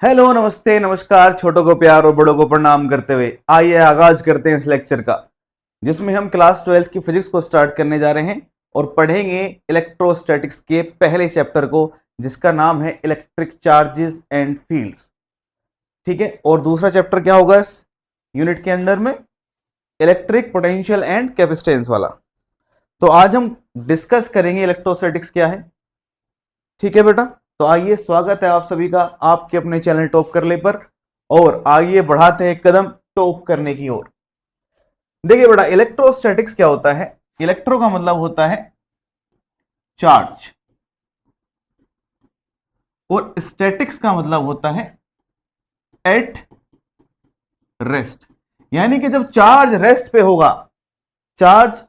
Hello, नमस्ते, नमस्कार। छोटों को प्यार और बड़ों को प्रणाम करते हुए आइए आगाज करते हैं इस लेक्चर का, जिसमें हम क्लास 12 की फिजिक्स को स्टार्ट करने जा रहे हैं और पढ़ेंगे इलेक्ट्रोस्टैटिक्स के पहले चैप्टर को, जिसका नाम है इलेक्ट्रिक चार्जेस एंड फील्ड्स। ठीक है। और दूसरा चैप्टर क्या होगा इस यूनिट के अंदर में? इलेक्ट्रिक पोटेंशियल एंड कैपेसिटेंस वाला। तो आज हम डिस्कस करेंगे इलेक्ट्रोस्टैटिक्स क्या है। ठीक है बेटा, तो आइए, स्वागत है आप सभी का आपके अपने चैनल टॉप कर ले पर, और आइए बढ़ाते हैं कदम टॉप करने की ओर। देखिए बेटा, इलेक्ट्रोस्टैटिक्स क्या होता है? इलेक्ट्रो का मतलब होता है चार्ज, और स्टैटिक्स का मतलब होता है एट रेस्ट। यानी कि जब चार्ज रेस्ट पे होगा, चार्ज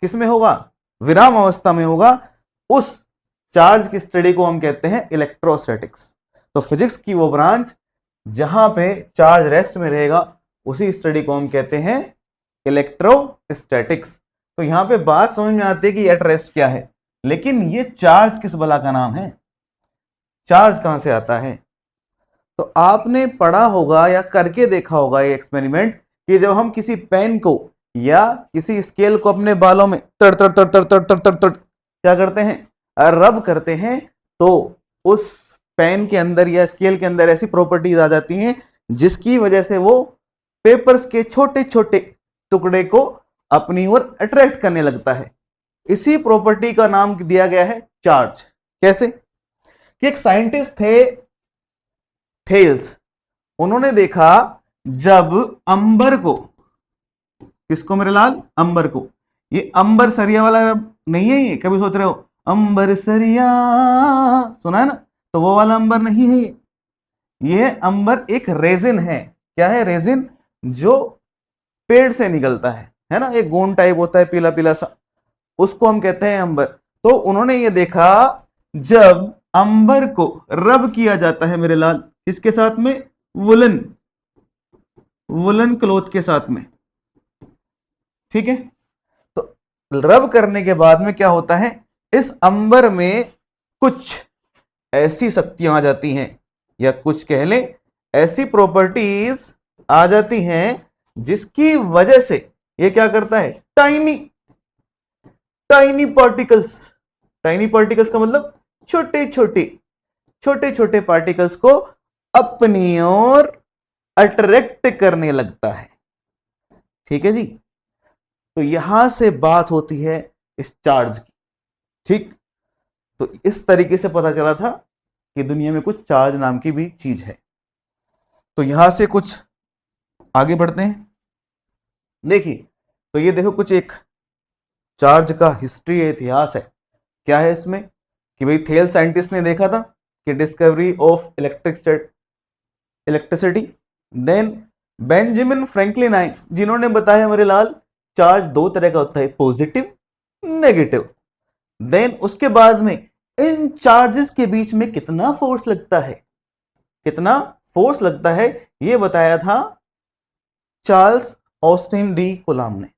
किस में होगा? विराम अवस्था में होगा, उस चार्ज की स्टडी को हम कहते हैं इलेक्ट्रोस्टैटिक्स। तो फिजिक्स की वो ब्रांच जहां पे चार्ज रेस्ट में रहेगा, उसी स्टडी को हम कहते हैं इलेक्ट्रोस्टैटिक्स। तो यहां पे बात समझ में आती है कि एट रेस्ट क्या है, लेकिन ये चार्ज किस बला का नाम है? चार्ज कहां से आता है? तो आपने पढ़ा होगा या करके देखा होगा ये एक्सपेरिमेंट, कि जब हम किसी पेन को या किसी स्केल को अपने बालों में तड़ तड़ तड़ तड़ तड़ तड़ तड़ तड़ क्या करते हैं, रब करते हैं, तो उस पेन के अंदर या स्केल के अंदर ऐसी प्रॉपर्टीज आ जाती हैं जिसकी वजह से वो पेपर्स के छोटे छोटे टुकड़े को अपनी ओर अट्रैक्ट करने लगता है। इसी प्रॉपर्टी का नाम दिया गया है चार्ज। कैसे? कि एक साइंटिस्ट थे थेल्स, उन्होंने देखा जब अंबर को, किसको मेरे लाल? अंबर को। ये अंबर सरिया वाला नहीं है, ये कभी सोच रहे हो अंबर सरिया, सुना है ना? तो वो वाला अंबर नहीं है ये अंबर एक रेजिन है। क्या है? रेजिन, जो पेड़ से निकलता है ना, एक गोंद टाइप होता है पीला पीला सा, उसको हम कहते हैं अंबर। तो उन्होंने ये देखा, जब अंबर को रब किया जाता है मेरे लाल, इसके साथ में वुलन वुलन क्लोथ के साथ में, ठीक है, तो रब करने के बाद में क्या होता है, इस अंबर में कुछ ऐसी शक्तियां आ जाती हैं, या कुछ कह लें ऐसी प्रॉपर्टीज आ जाती हैं जिसकी वजह से ये क्या करता है, tiny tiny particles. Tiny particles का मतलब छोटे छोटे पार्टिकल्स को अपनी ओर अट्रैक्ट करने लगता है। ठीक है जी। तो यहां से बात होती है इस चार्ज की। ठीक, तो इस तरीके से पता चला था कि दुनिया में कुछ चार्ज नाम की भी चीज है। तो यहां से कुछ आगे बढ़ते हैं। देखिए, तो ये देखो, कुछ एक चार्ज का हिस्ट्री है, इतिहास है। क्या है इसमें? कि भाई थेल साइंटिस्ट ने देखा था कि discovery of electricity, then Benjamin Franklin आए, जिन्होंने बताया मेरे लाल चार्ज दो तरह का होता है, पॉजिटिव नेगेटिव। देन उसके बाद में इन चार्जेस के बीच में कितना फोर्स लगता है, कितना फोर्स लगता है, यह बताया था चार्ल्स ऑस्टिन डी कूलॉम ने।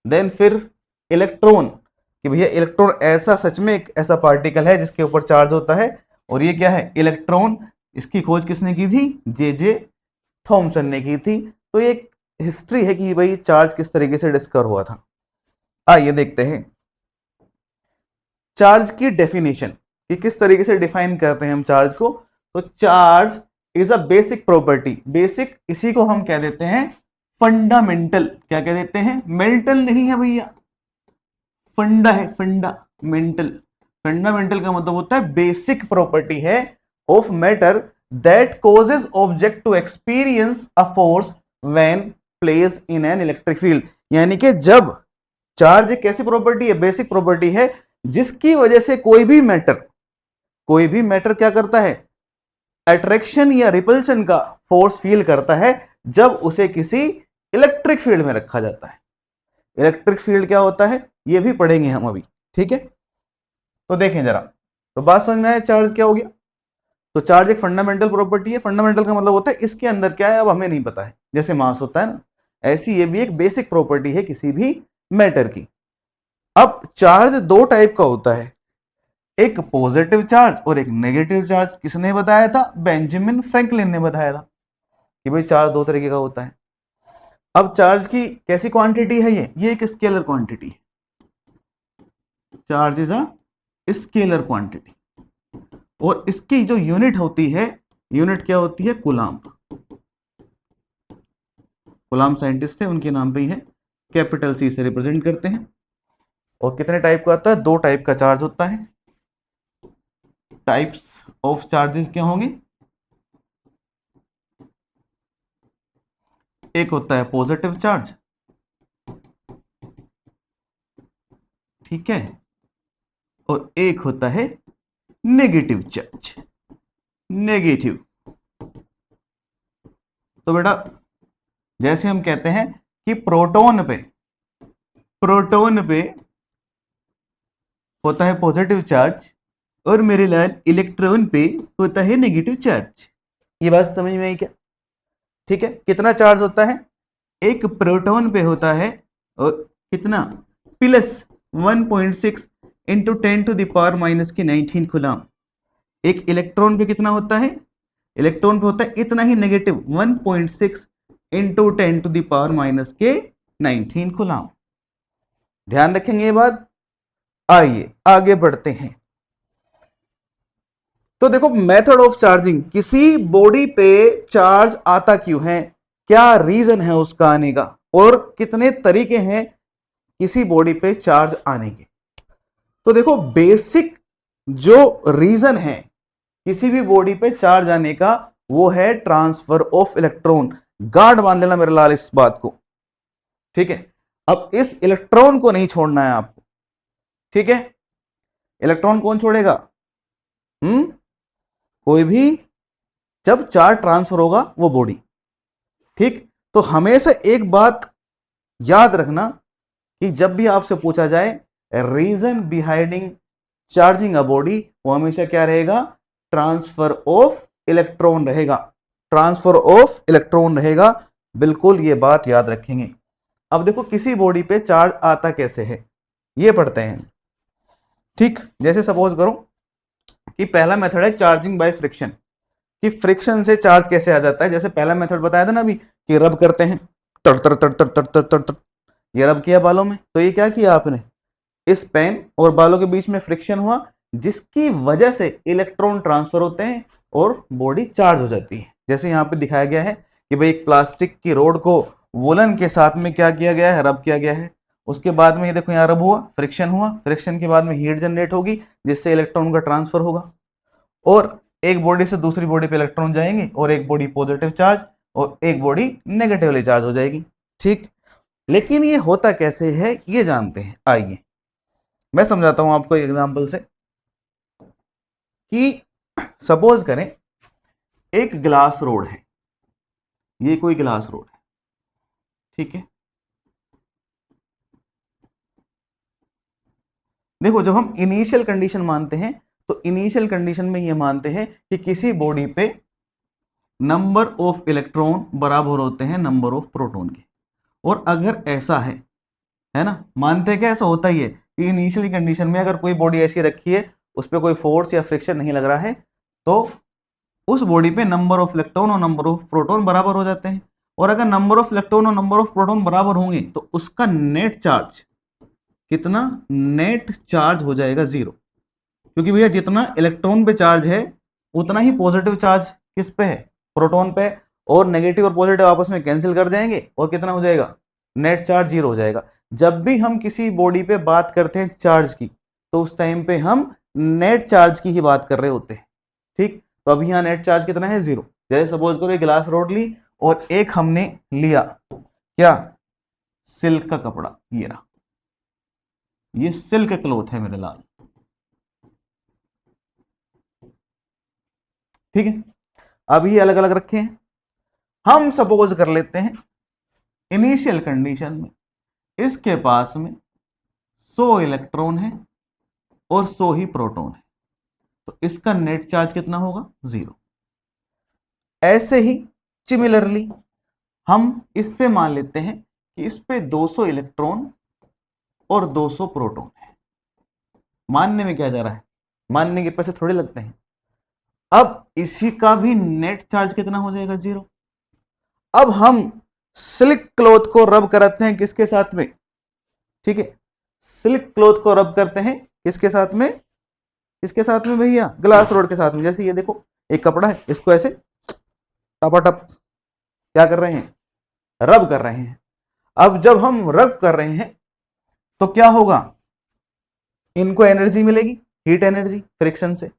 देन फिर इलेक्ट्रॉन, कि भैया इलेक्ट्रॉन ऐसा, सच में एक ऐसा पार्टिकल है जिसके ऊपर चार्ज होता है, और ये क्या है, इलेक्ट्रॉन। इसकी खोज किसने की थी? जे जे थॉमसन ने की थी। तो ये एक हिस्ट्री है कि भाई चार्ज किस तरीके से डिस्कवर हुआ था। आइए देखते हैं चार्ज की डेफिनेशन, कि किस तरीके से डिफाइन करते हैं हम चार्ज को। तो charge is a basic property. Basic, इसी को हम कह देते हैं फंडामेंटल। क्या कह देते हैं? मेंटल नहीं है भैया, फंडा है, फंडामेंटल। फंडामेंटल का मतलब होता है बेसिक प्रॉपर्टी है of matter that causes object to experience a force when placed in an electric field. यानी कि जब चार्ज एक ऐसी प्रॉपर्टी है, बेसिक प्रॉपर्टी है, जिसकी वजह से कोई भी मैटर क्या करता है, अट्रैक्शन या रिपल्शन का फोर्स फील करता है, जब उसे किसी इलेक्ट्रिक फील्ड में रखा जाता है। इलेक्ट्रिक फील्ड क्या होता है, ये भी पढ़ेंगे हम अभी। ठीक है, तो देखें जरा, तो बात समझ में आया चार्ज क्या हो गया। तो चार्ज एक फंडामेंटल प्रॉपर्टी है। फंडामेंटल का मतलब होता है इसके अंदर क्या है अब हमें नहीं पता है, जैसे मास होता है ना, ऐसी ये भी एक बेसिक प्रॉपर्टी है किसी भी मैटर की। अब चार्ज दो टाइप का होता है, एक पॉजिटिव चार्ज और एक नेगेटिव चार्ज। किसने बताया था? बेंजामिन फ्रैंकलिन ने बताया था कि भाई चार्ज दो तरीके का होता है। अब चार्ज की कैसी क्वांटिटी है? ये एक स्केलर क्वांटिटी है। Charge is a scalar quantity, और इसकी जो यूनिट होती है, यूनिट क्या होती है? कूलाम। कूलाम साइंटिस्ट थे, उनके नाम पे ही है, कैपिटल सी से रिप्रेजेंट करते हैं। और कितने टाइप का आता है? दो टाइप का चार्ज होता है। टाइप्स ऑफ चार्जेस क्या होंगे? एक होता है पॉजिटिव चार्ज, ठीक है, और एक होता है नेगेटिव चार्ज। नेगेटिव, तो बेटा जैसे हम कहते हैं कि प्रोटोन पे होता है पॉजिटिव चार्ज, और मेरे लाल इलेक्ट्रॉन पे होता है नेगेटिव चार्ज। ये बात समझ में आई क्या? ठीक है, कितना चार्ज होता है? एक प्रोटॉन पे होता है और कितना? Plus 1.6 into 10⁻⁻⁻19 coulomb. एक इलेक्ट्रॉन पे कितना होता है? इलेक्ट्रॉन पे होता है इतना ही, नेगेटिव 1.6 इंटू 10⁻⁻⁻19 कूलम। ध्यान रखेंगे ये बात। आइए आगे बढ़ते हैं। तो देखो, मेथड ऑफ चार्जिंग, किसी बॉडी पे चार्ज आता क्यों है, क्या रीजन है उसका आने का, और कितने तरीके हैं किसी बॉडी पे चार्ज आने के। तो देखो, बेसिक जो रीजन है किसी भी बॉडी पे चार्ज आने का, वो है ट्रांसफर ऑफ इलेक्ट्रॉन। गार्ड बांध लेना मेरे लाल इस बात को, ठीक है। अब इस इलेक्ट्रॉन को नहीं छोड़ना है आपको, ठीक है। इलेक्ट्रॉन कौन छोड़ेगा? कोई भी, जब चार्ज ट्रांसफर होगा वो बॉडी, ठीक। तो हमेशा एक बात याद रखना कि जब भी आपसे पूछा जाए रीजन बिहाइंडिंग चार्जिंग अ बॉडी, वो हमेशा क्या रहेगा? ट्रांसफर ऑफ इलेक्ट्रॉन रहेगा। ट्रांसफर ऑफ इलेक्ट्रॉन रहेगा, बिल्कुल ये बात याद रखेंगे। अब देखो, किसी बॉडी पे चार्ज आता कैसे है, ये पढ़ते हैं, ठीक। जैसे सपोज करो कि पहला मेथड है चार्जिंग बाय फ्रिक्शन, कि फ्रिक्शन से चार्ज कैसे आ जाता है। जैसे पहला मेथड बताया था ना अभी, कि रब करते हैं, तर तर तर तर तर तर तर तर, ये रब किया बालों में, तो ये क्या किया आपने? इस पेन और बालों के बीच में फ्रिक्शन हुआ, जिसकी वजह से इलेक्ट्रॉन ट्रांसफर होते हैं और बॉडी चार्ज हो जाती है। जैसे यहाँ पे दिखाया गया है कि भाई एक प्लास्टिक की रोड को वुलन के साथ में क्या किया गया है? रब किया गया है। उसके बाद में ये देखो, यहाँ रब हुआ, फ्रिक्शन हुआ, फ्रिक्शन के बाद में हीट जनरेट होगी, जिससे इलेक्ट्रॉन का ट्रांसफर होगा, और एक बॉडी से दूसरी बॉडी पे इलेक्ट्रॉन जाएंगे, और एक बॉडी पॉजिटिव चार्ज और एक बॉडी नेगेटिवली चार्ज हो जाएगी, ठीक। लेकिन ये होता कैसे है, ये जानते हैं। आइए मैं समझाता हूं आपको एग्जांपल से, कि सपोज करें एक ग्लास रोड है, ये कोई ग्लास रोड है, ठीक है। देखो, जब हम इनिशियल कंडीशन मानते हैं, तो इनिशियल कंडीशन में ये मानते हैं कि किसी बॉडी पे नंबर ऑफ इलेक्ट्रॉन बराबर होते हैं नंबर ऑफ प्रोटॉन के। और अगर ऐसा है ना, मानते हैं कि ऐसा होता ही है कि इनिशियल कंडीशन में अगर कोई बॉडी ऐसी रखी है, उस पर कोई फोर्स या फ्रिक्शन नहीं लग रहा है, तो उस बॉडी पे नंबर ऑफ इलेक्ट्रॉन और नंबर ऑफ प्रोटॉन बराबर हो जाते हैं। और अगर नंबर ऑफ इलेक्ट्रॉन और नंबर ऑफ प्रोटॉन बराबर होंगे, तो उसका नेट चार्ज कितना? नेट चार्ज हो जाएगा 0, क्योंकि भैया जितना इलेक्ट्रॉन पे चार्ज है, उतना ही पॉजिटिव चार्ज किस पे है? प्रोटॉन पे। और नेगेटिव और पॉजिटिव आपस में कैंसिल कर जाएंगे, और कितना हो जाएगा? नेट चार्ज 0 हो जाएगा। जब भी हम किसी बॉडी पे बात करते हैं चार्ज की, तो उस टाइम पे हम नेट चार्ज की ही बात कर रहे होते हैं, ठीक। तो अभी यहाँ नेट चार्ज कितना है? 0। जैसे सपोज करो एक ग्लास रोड ली, और एक हमने लिया क्या? सिल्क का कपड़ा, ये रहा, ये सिल्क क्लोथ है मेरे लाल, ठीक है। अब ये अलग अलग रखे हैं। हम सपोज कर लेते हैं इनिशियल कंडीशन में इसके पास में 100 इलेक्ट्रॉन है और 100 ही प्रोटॉन है, तो इसका नेट चार्ज कितना होगा? 0। ऐसे ही सिमिलरली हम इस पे मान लेते हैं कि इस पे 200 इलेक्ट्रॉन और 200 प्रोटॉन है। मानने में क्या जा रहा है? मानने के पैसे थोड़े लगते हैं। अब इसी का भी नेट चार्ज कितना हो जाएगा? 0। अब हम सिल्क क्लॉथ को रब कराते हैं किसके साथ में? ठीक है, सिल्क क्लॉथ को रब करते हैं किसके साथ में? किसके साथ में भैया? ग्लास रोड के साथ में। जैसे ये देखो, एक कपड़ा है, इसको ऐसे टपाटप क्या कर रहे हैं? रब कर रहे हैं। अब जब हम रब कर रहे हैं तो क्या होगा? इनको एनर्जी मिलेगी, हीट एनर्जी फ्रिक्शन से,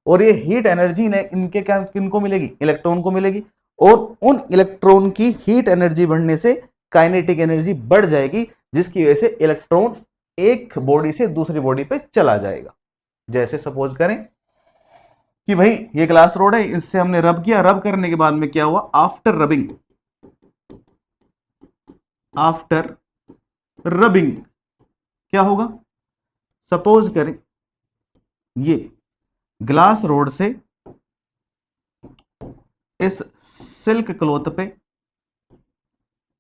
और ये हीट एनर्जी ने इनके क्या, किनको मिलेगी? इलेक्ट्रॉन को मिलेगी, और उन इलेक्ट्रॉन की हीट एनर्जी बढ़ने से काइनेटिक एनर्जी बढ़ जाएगी, जिसकी वजह से इलेक्ट्रॉन एक बॉडी से दूसरी बॉडी पे चला जाएगा। जैसे सपोज करें कि भाई ये ग्लास रोड है, इससे हमने रब किया, रब करने के बाद में क्या हुआ? आफ्टर रबिंग क्या होगा? सपोज करें ये ग्लास रोड से इस सिल्क क्लॉथ पे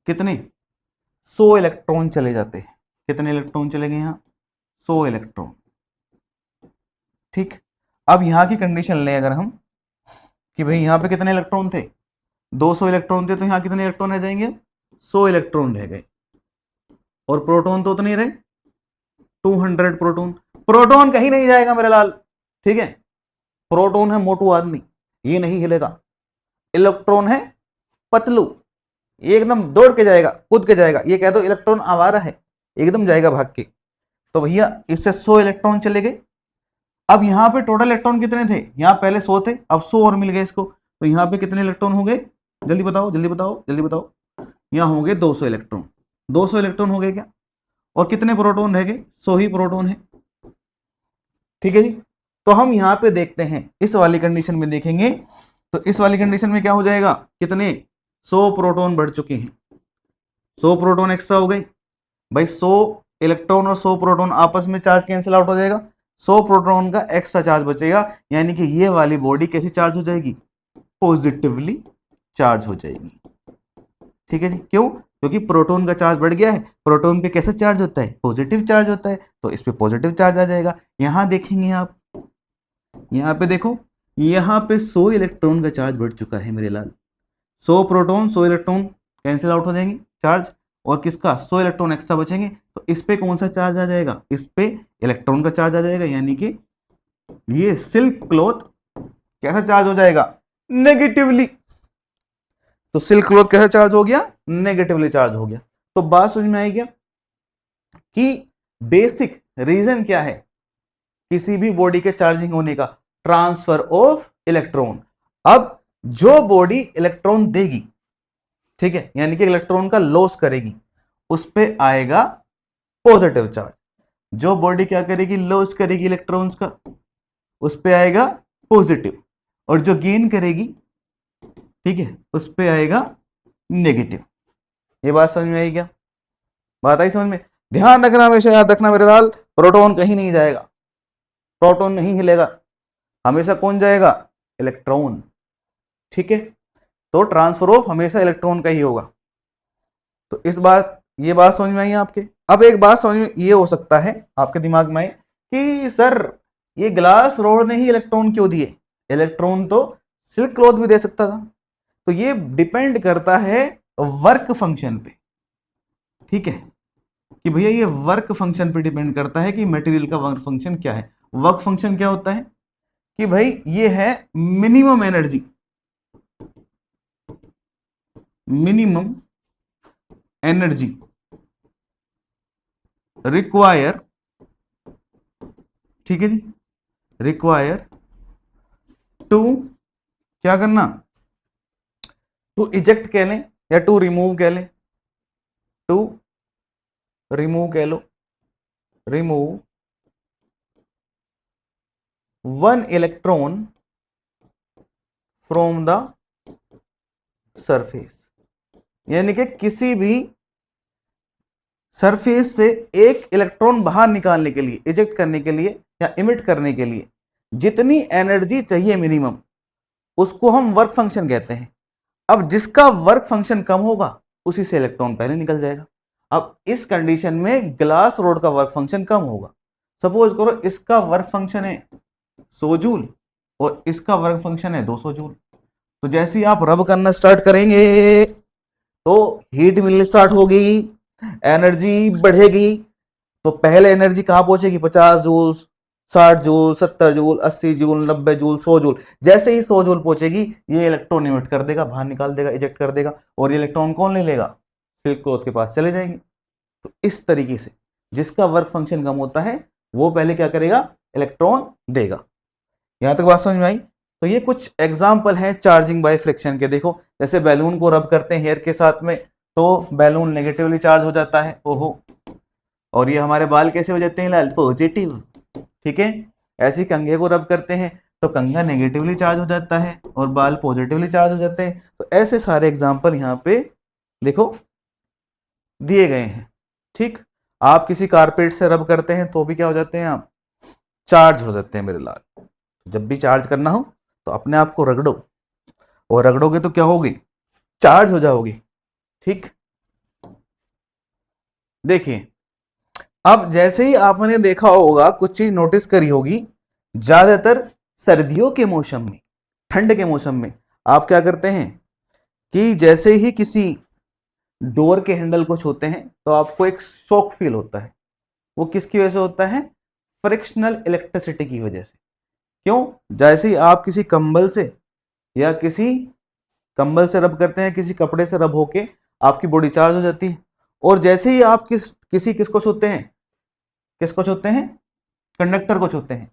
कितने? 100 इलेक्ट्रॉन चले जाते हैं। कितने इलेक्ट्रॉन चले गए? यहां 100 इलेक्ट्रॉन। ठीक, अब यहां की कंडीशन लें अगर हम कि भाई यहां पे कितने इलेक्ट्रॉन थे? 200 इलेक्ट्रॉन थे, तो यहां कितने इलेक्ट्रॉन रह जाएंगे? 100 इलेक्ट्रॉन रह गए। और प्रोटॉन तो उतने रहे, 200 प्रोटॉन। प्रोटॉन कहीं नहीं जाएगा मेरे लाल, ठीक है? प्रोटॉन है मोटू आदमी, ये नहीं हिलेगा। इलेक्ट्रॉन है पतलू, ये एकदम दौड़ के जाएगा, कूद के जाएगा। ये कह दो इलेक्ट्रॉन आवारा है, एकदम जाएगा भाग के। तो भैया इससे 100 इलेक्ट्रॉन चले गए। अब यहाँ पे टोटल इलेक्ट्रॉन कितने थे? यहाँ पहले 100 थे, अब 100 और मिल गए इसको। तो यहाँ पे कितने इलेक्ट्रॉन हो गए? जल्दी बताओ, जल्दी बताओ, जल्दी बताओ। यहाँ हो गए 200 इलेक्ट्रॉन। 200 इलेक्ट्रॉन हो गए क्या? और कितने प्रोटॉन रह गए? 100 ही प्रोटॉन है। ठीक है जी। तो हम यहाँ पे देखते हैं, इस वाली कंडीशन में देखेंगे तो इस वाली कंडीशन में क्या हो जाएगा? कितने? 100 प्रोटॉन बढ़ चुके हैं, 100 प्रोटॉन एक्स्ट्रा हो गए। भाई 100 इलेक्ट्रॉन और 100 प्रोटॉन आपस में चार्ज कैंसिल आउट हो जाएगा, 100 प्रोटॉन का एक्स्ट्रा चार्ज बचेगा, यानी कि ये वाली बॉडी कैसी चार्ज हो जाएगी? पॉजिटिवली चार्ज हो जाएगी। ठीक है जी। क्यों? क्योंकि प्रोटॉन का चार्ज बढ़ गया है। प्रोटॉन पे कैसा चार्ज होता है? पॉजिटिव चार्ज होता है, तो इस पे पॉजिटिव चार्ज आ जाएगा। यहां देखेंगे आप, यहां पे देखो, यहां पे 100 इलेक्ट्रॉन का चार्ज बढ़ चुका है मेरे लाल। 100 प्रोटॉन 100 इलेक्ट्रॉन कैंसिल आउट हो जाएंगे चार्ज, और किसका? 100 इलेक्ट्रॉन एक्स्ट्रा बचेंगे। तो इस पे कौन सा चार्ज आ जाएगा? इस पे इलेक्ट्रॉन का चार्ज आ जाएगा, यानी कि ये सिल्क क्लॉथ कैसा चार्ज हो जाएगा? नेगेटिवली। तो सिल्क क्लॉथ कैसा चार्ज हो गया? नेगेटिवली चार्ज हो गया। तो बात समझ में आई क्या कि बेसिक रीजन क्या है किसी भी बॉडी के चार्जिंग होने का? Transfer of electron. अब जो बॉडी इलेक्ट्रॉन देगी, ठीक है, यानी कि इलेक्ट्रॉन का लॉस करेगी, उस पे आएगा पॉजिटिव चार्ज। जो बॉडी क्या करेगी? लॉस करेगी इलेक्ट्रॉन्स का, उस पे आएगा पॉजिटिव। और जो गेन करेगी, ठीक है, उस पे आएगा नेगेटिव। ये बात समझ में आई क्या? बात आई समझ में? ध्यान रखना, हमेशा याद रखना मेरे लाल, प्रोटॉन कहीं नहीं जाएगा, प्रोटॉन नहीं हिलेगा, हमेशा कौन जाएगा? इलेक्ट्रॉन। ठीक है, तो ट्रांसफर ऑफ हमेशा इलेक्ट्रॉन का ही होगा। तो ये बात समझ में आई आपके? अब एक बात समझ में ये हो सकता है आपके दिमाग में कि सर ये ग्लास रोड ने ही इलेक्ट्रॉन क्यों दिए? इलेक्ट्रॉन तो सिल्क क्लॉथ भी दे सकता था। तो ये डिपेंड करता है वर्क फंक्शन पे। ठीक है, कि भैया ये वर्क फंक्शन पे डिपेंड करता है कि मटेरियल का वर्क फंक्शन क्या है। वर्क फंक्शन क्या होता है कि भाई ये है minimum energy, minimum energy require, ठीक है जी, रिक्वायर टू क्या करना? टू इजेक्ट कह लें या टू रिमूव कह लें, टू रिमूव कह लो, remove 1 electron from the surface. यानी कि किसी भी सरफेस से एक इलेक्ट्रॉन बाहर निकालने के लिए, इजेक्ट करने के लिए या इमिट करने के लिए जितनी एनर्जी चाहिए मिनिमम, उसको हम वर्क फंक्शन कहते हैं। अब जिसका वर्क फंक्शन कम होगा उसी से इलेक्ट्रॉन पहले निकल जाएगा। अब इस कंडीशन में ग्लास रोड का वर्क फंक्शन कम होगा। सपोज करो इसका वर्क फंक्शन है 100 जूल और इसका वर्क फंक्शन है 200 जूल। तो जैसे ही आप रब करना स्टार्ट करेंगे तो हीट मिलनी स्टार्ट होगी, एनर्जी बढ़ेगी। तो पहले एनर्जी कहां पहुंचेगी? 50 joule, 60 joule, 70 joule, 80 joule, 90 joule, 100 joule. जैसे ही 100 जूल पहुंचेगी ये इलेक्ट्रॉन इमिट कर देगा, बाहर निकाल देगा, इजेक्ट कर देगा, और ये इलेक्ट्रॉन कौन ले लेगा? सिल्क क्लॉथ के पास चले जाएंगे। तो इस तरीके से जिसका वर्क फंक्शन कम होता है वो पहले क्या करेगा? इलेक्ट्रॉन देगा। यहां तक बात समझ में आई? तो ये कुछ एग्जाम्पल हैं चार्जिंग बाय फ्रिक्शन के। देखो जैसे बैलून को रब करते हैं हेयर के साथ में तो बैलून नेगेटिवली चार्ज हो जाता है, ओहो। और ये हमारे बाल कैसे हो जाते हैं? लाल, पॉजिटिव। ठीक है। ऐसे ही कंघे को रब करते हैं तो कंघा नेगेटिवली चार्ज हो जाता है और बाल पॉजिटिवली चार्ज हो जाते हैं। तो ऐसे सारे एग्जाम्पल यहाँ पे देखो दिए गए हैं। ठीक। आप किसी कारपेट से रब करते हैं तो भी क्या हो जाते हैं? आप चार्ज हो जाते हैं मेरे लाल। जब भी चार्ज करना हो तो अपने आप को रगड़ो, और रगड़ोगे तो क्या होगी? चार्ज हो जाओगी। ठीक। देखिए अब जैसे ही आपने देखा होगा, कुछ चीज नोटिस करी होगी, ज्यादातर सर्दियों के मौसम में, ठंड के मौसम में आप क्या करते हैं कि जैसे ही किसी डोर के हैंडल को छूते हैं तो आपको एक शॉक फील होता है। वो किसकी वजह से होता है? फ्रिक्शनल इलेक्ट्रिसिटी की वजह से। क्यों? जैसे ही आप किसी कंबल से या किसी कंबल से रब करते हैं, किसी कपड़े से रब होके आपकी बॉडी चार्ज हो जाती है। और जैसे ही आप किसको छूते हैं, किसको छूते हैं? कंडक्टर को छूते हैं,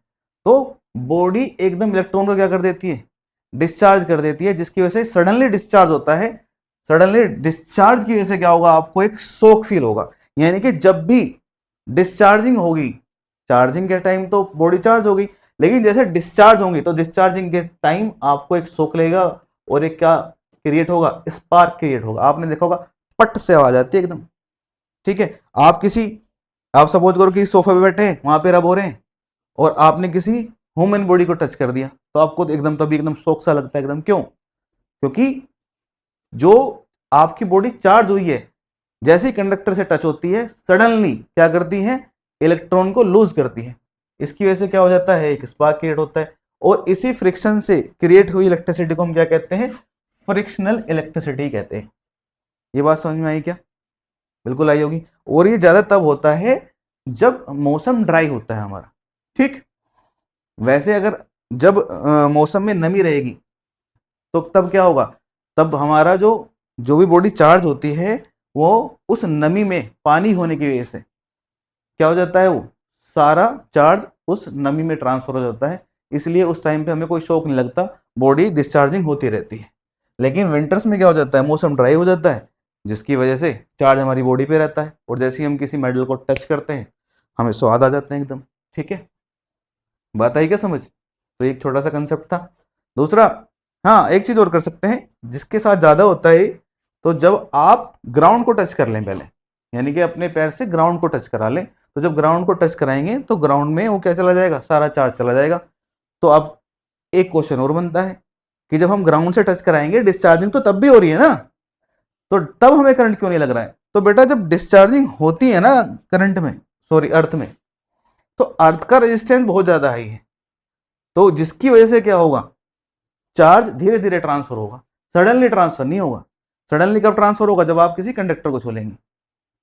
तो बॉडी एकदम इलेक्ट्रॉन को क्या कर देती है? डिस्चार्ज कर देती है, जिसकी वजह से सडनली डिस्चार्ज होता है। सडनली डिस्चार्ज की वजह से क्या होगा? आपको एक शॉक फील होगा। यानी कि जब भी डिस्चार्जिंग होगी, चार्जिंग के टाइम तो बॉडी चार्ज होगी, लेकिन जैसे डिस्चार्ज होंगी तो डिस्चार्जिंग के टाइम आपको एक शॉक लगेगा और एक क्या क्रिएट होगा? स्पार्क क्रिएट होगा। आपने देखा होगा पट से आवाज आती है एकदम। ठीक है। आप सपोज करो कि सोफे पे बैठे हैं, वहां पे रब हो रहे हैं और आपने किसी ह्यूमन बॉडी को टच कर दिया तो आपको तो एकदम तभी एकदम शॉक सा लगता है एकदम। क्यों? क्योंकि जो आपकी बॉडी चार्ज हुई है, जैसे ही कंडक्टर से टच होती है सडनली क्या करती है? इलेक्ट्रॉन को लूज करती है। इसकी वजह से क्या हो जाता है? एक स्पार्क क्रिएट होता है। और इसी फ्रिक्शन से क्रिएट हुई इलेक्ट्रिसिटी को हम क्या कहते हैं? फ्रिक्शनल इलेक्ट्रिसिटी कहते हैं। ये बात समझ में आई क्या? बिल्कुल आई होगी। और ये ज्यादा तब होता है जब मौसम ड्राई होता है हमारा। ठीक। वैसे अगर जब मौसम में नमी रहेगी तो तब क्या होगा? तब हमारा जो जो भी बॉडी चार्ज होती है वो उस नमी में पानी होने की वजह से क्या हो जाता है? वो सारा चार्ज उस नमी में ट्रांसफर हो जाता है। इसलिए उस टाइम पे हमें कोई शॉक नहीं लगता, बॉडी डिस्चार्जिंग होती रहती है। लेकिन विंटर्स में क्या हो जाता है? मौसम ड्राई हो जाता है, जिसकी वजह से चार्ज हमारी बॉडी पे रहता है और जैसे ही हम किसी मेटल को टच करते हैं हमें स्वाद आ जाते हैं एकदम। ठीक है। बात आई क्या समझ? तो एक छोटा सा कंसेप्ट था। दूसरा, हाँ एक चीज और कर सकते हैं जिसके साथ ज्यादा होता है। तो जब आप ग्राउंड को टच कर लें पहले, यानी कि अपने पैर से ग्राउंड को टच करा लें, तो जब ग्राउंड को टच कराएंगे तो ग्राउंड में वो क्या चला जाएगा? सारा चार्ज चला जाएगा। तो अब एक क्वेश्चन और बनता है कि जब हम ग्राउंड से टच कराएंगे डिस्चार्जिंग तो तब भी हो रही है ना, तो तब हमें करंट क्यों नहीं लग रहा है? तो बेटा जब डिस्चार्जिंग होती है ना करंट में, सॉरी अर्थ में, तो अर्थ का रेजिस्टेंस बहुत ज्यादा हाई है। तो जिसकी वजह से क्या होगा? चार्ज धीरे धीरे ट्रांसफर होगा, सडनली ट्रांसफर नहीं होगा। सडनली कब ट्रांसफर होगा? जब आप किसी कंडक्टर को छोलेंगे,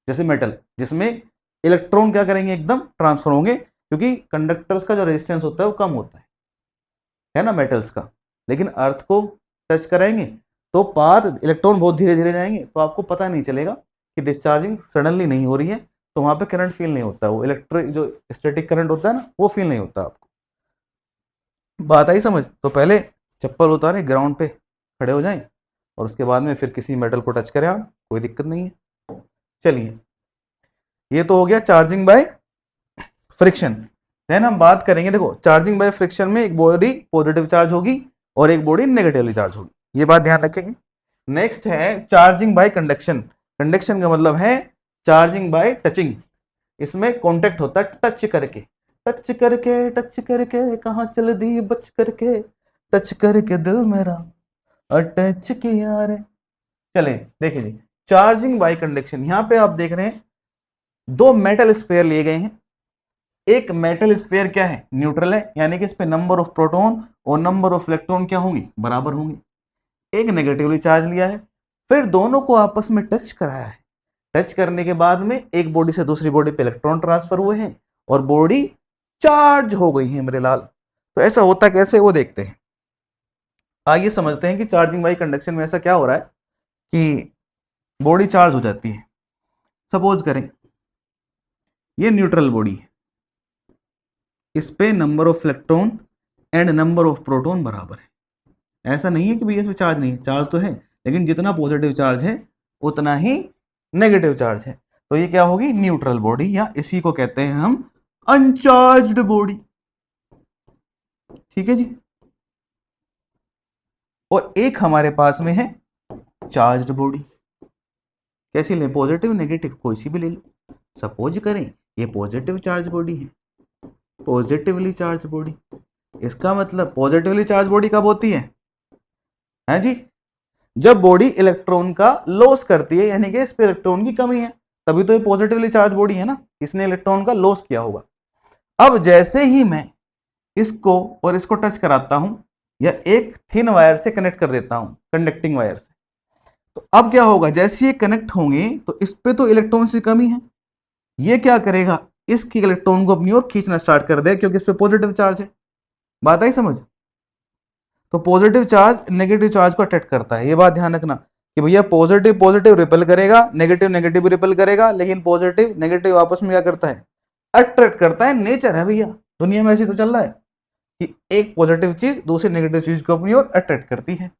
जैसे मेटल, जिसमें इलेक्ट्रॉन क्या करेंगे? एकदम ट्रांसफर होंगे, क्योंकि कंडक्टर्स का जो रेजिस्टेंस होता है वो कम होता है ना मेटल्स का। लेकिन अर्थ को टच कराएंगे तो पार इलेक्ट्रॉन बहुत धीरे धीरे जाएंगे, तो आपको पता नहीं चलेगा कि डिस्चार्जिंग सडनली नहीं हो रही है, तो वहां पे करंट फील नहीं होता। वो इलेक्ट्रिक जो स्टैटिक करंट होता है ना, वो फील नहीं होता आपको। बात आई समझ? तो पहले चप्पल उतारे, ग्राउंड पे खड़े हो जाएं और उसके बाद में फिर किसी मेटल को टच करें आप, कोई दिक्कत नहीं है। चलिए, ये तो हो गया चार्जिंग बाय फ्रिक्शन। देन हम बात करेंगे, देखो चार्जिंग बाय फ्रिक्शन में एक बॉडी पॉजिटिव चार्ज होगी और एक बॉडी नेगेटिवली चार्ज होगी, ये बात ध्यान रखेंगे। नेक्स्ट है चार्जिंग बाय कंडक्शन। कंडक्शन का मतलब है चार्जिंग बाय टचिंग। इसमें कॉन्टेक्ट होता है टच करके, टच करके कहाँ चल दी बच करके, टच करके दिल मेरा अटैच किया रे। चले देखिए जी, चार्जिंग बाय कंडक्शन। यहां पे आप देख रहे हैं दो मेटल स्पेयर लिए गए हैं, एक मेटल स्फीयर क्या है, न्यूट्रल है, यानी कि इस पे नंबर ऑफ प्रोटॉन और नंबर ऑफ इलेक्ट्रॉन क्या होंगे, बराबर होंगे। एक नेगेटिवली चार्ज लिया है, फिर दोनों को आपस में टच कराया है, टच करने के बाद में एक बॉडी से दूसरी बॉडी पे इलेक्ट्रॉन ट्रांसफर हुए हैं और बॉडी चार्ज हो गई है मेरे लाल। तो ऐसा होता कैसे वो देखते हैं। आइए समझते हैं कि चार्जिंग बाई कंडक्शन में ऐसा क्या हो रहा है कि बॉडी चार्ज हो जाती है। सपोज करें ये न्यूट्रल बॉडी है, इस पे number of electron and number of proton बराबर है। ऐसा नहीं है कि भैया इसमें चार्ज नहीं है, चार्ज तो है, लेकिन जितना पॉजिटिव चार्ज है उतना ही नेगेटिव चार्ज है। तो ये क्या होगी, न्यूट्रल बॉडी, या इसी को कहते हैं हम अनचार्ज्ड बॉडी। ठीक है जी। और एक हमारे पास में है चार्ज्ड बॉडी। कैसी ले, पॉजिटिव नेगेटिव कोई सी भी ले लो। सपोज करें ये पॉजिटिव चार्ज बॉडी है, पॉजिटिवली चार्ज बॉडी। इसका मतलब पॉजिटिवली चार्ज बॉडी कब होती है जी, जब बॉडी इलेक्ट्रॉन का लॉस करती है, यानी कि इस पे इलेक्ट्रॉन की कमी है, तभी तो ये पॉजिटिवली चार्ज बॉडी है ना, इसने इलेक्ट्रॉन का लॉस किया होगा। अब जैसे ही मैं इसको और इसको टच कराता हूं या एक थिन वायर से कनेक्ट कर देता हूं, कंडक्टिंग वायर से, तो अब क्या होगा, जैसे ये कनेक्ट होंगे तो इस पे तो इलेक्ट्रॉन की कमी है, ये क्या करेगा, इसकी इलेक्ट्रॉन को अपनी ओर खींचना स्टार्ट कर देगा, क्योंकि इस पे पॉजिटिव चार्ज है। बात आई समझ। तो पॉजिटिव चार्ज नेगेटिव चार्ज को अट्रैक्ट करता है, ये बात ध्यान रखना कि भैया पॉजिटिव पॉजिटिव रिपेल करेगा, नेगेटिव नेगेटिव रिपेल करेगा, लेकिन पॉजिटिव नेगेटिव आपस में क्या करता है, अट्रैक्ट करता है। नेचर है भैया, दुनिया में ऐसी तो चल रहा है कि एक पॉजिटिव चीज दूसरी नेगेटिव चीज को अपनी ओर अट्रैक्ट करती है।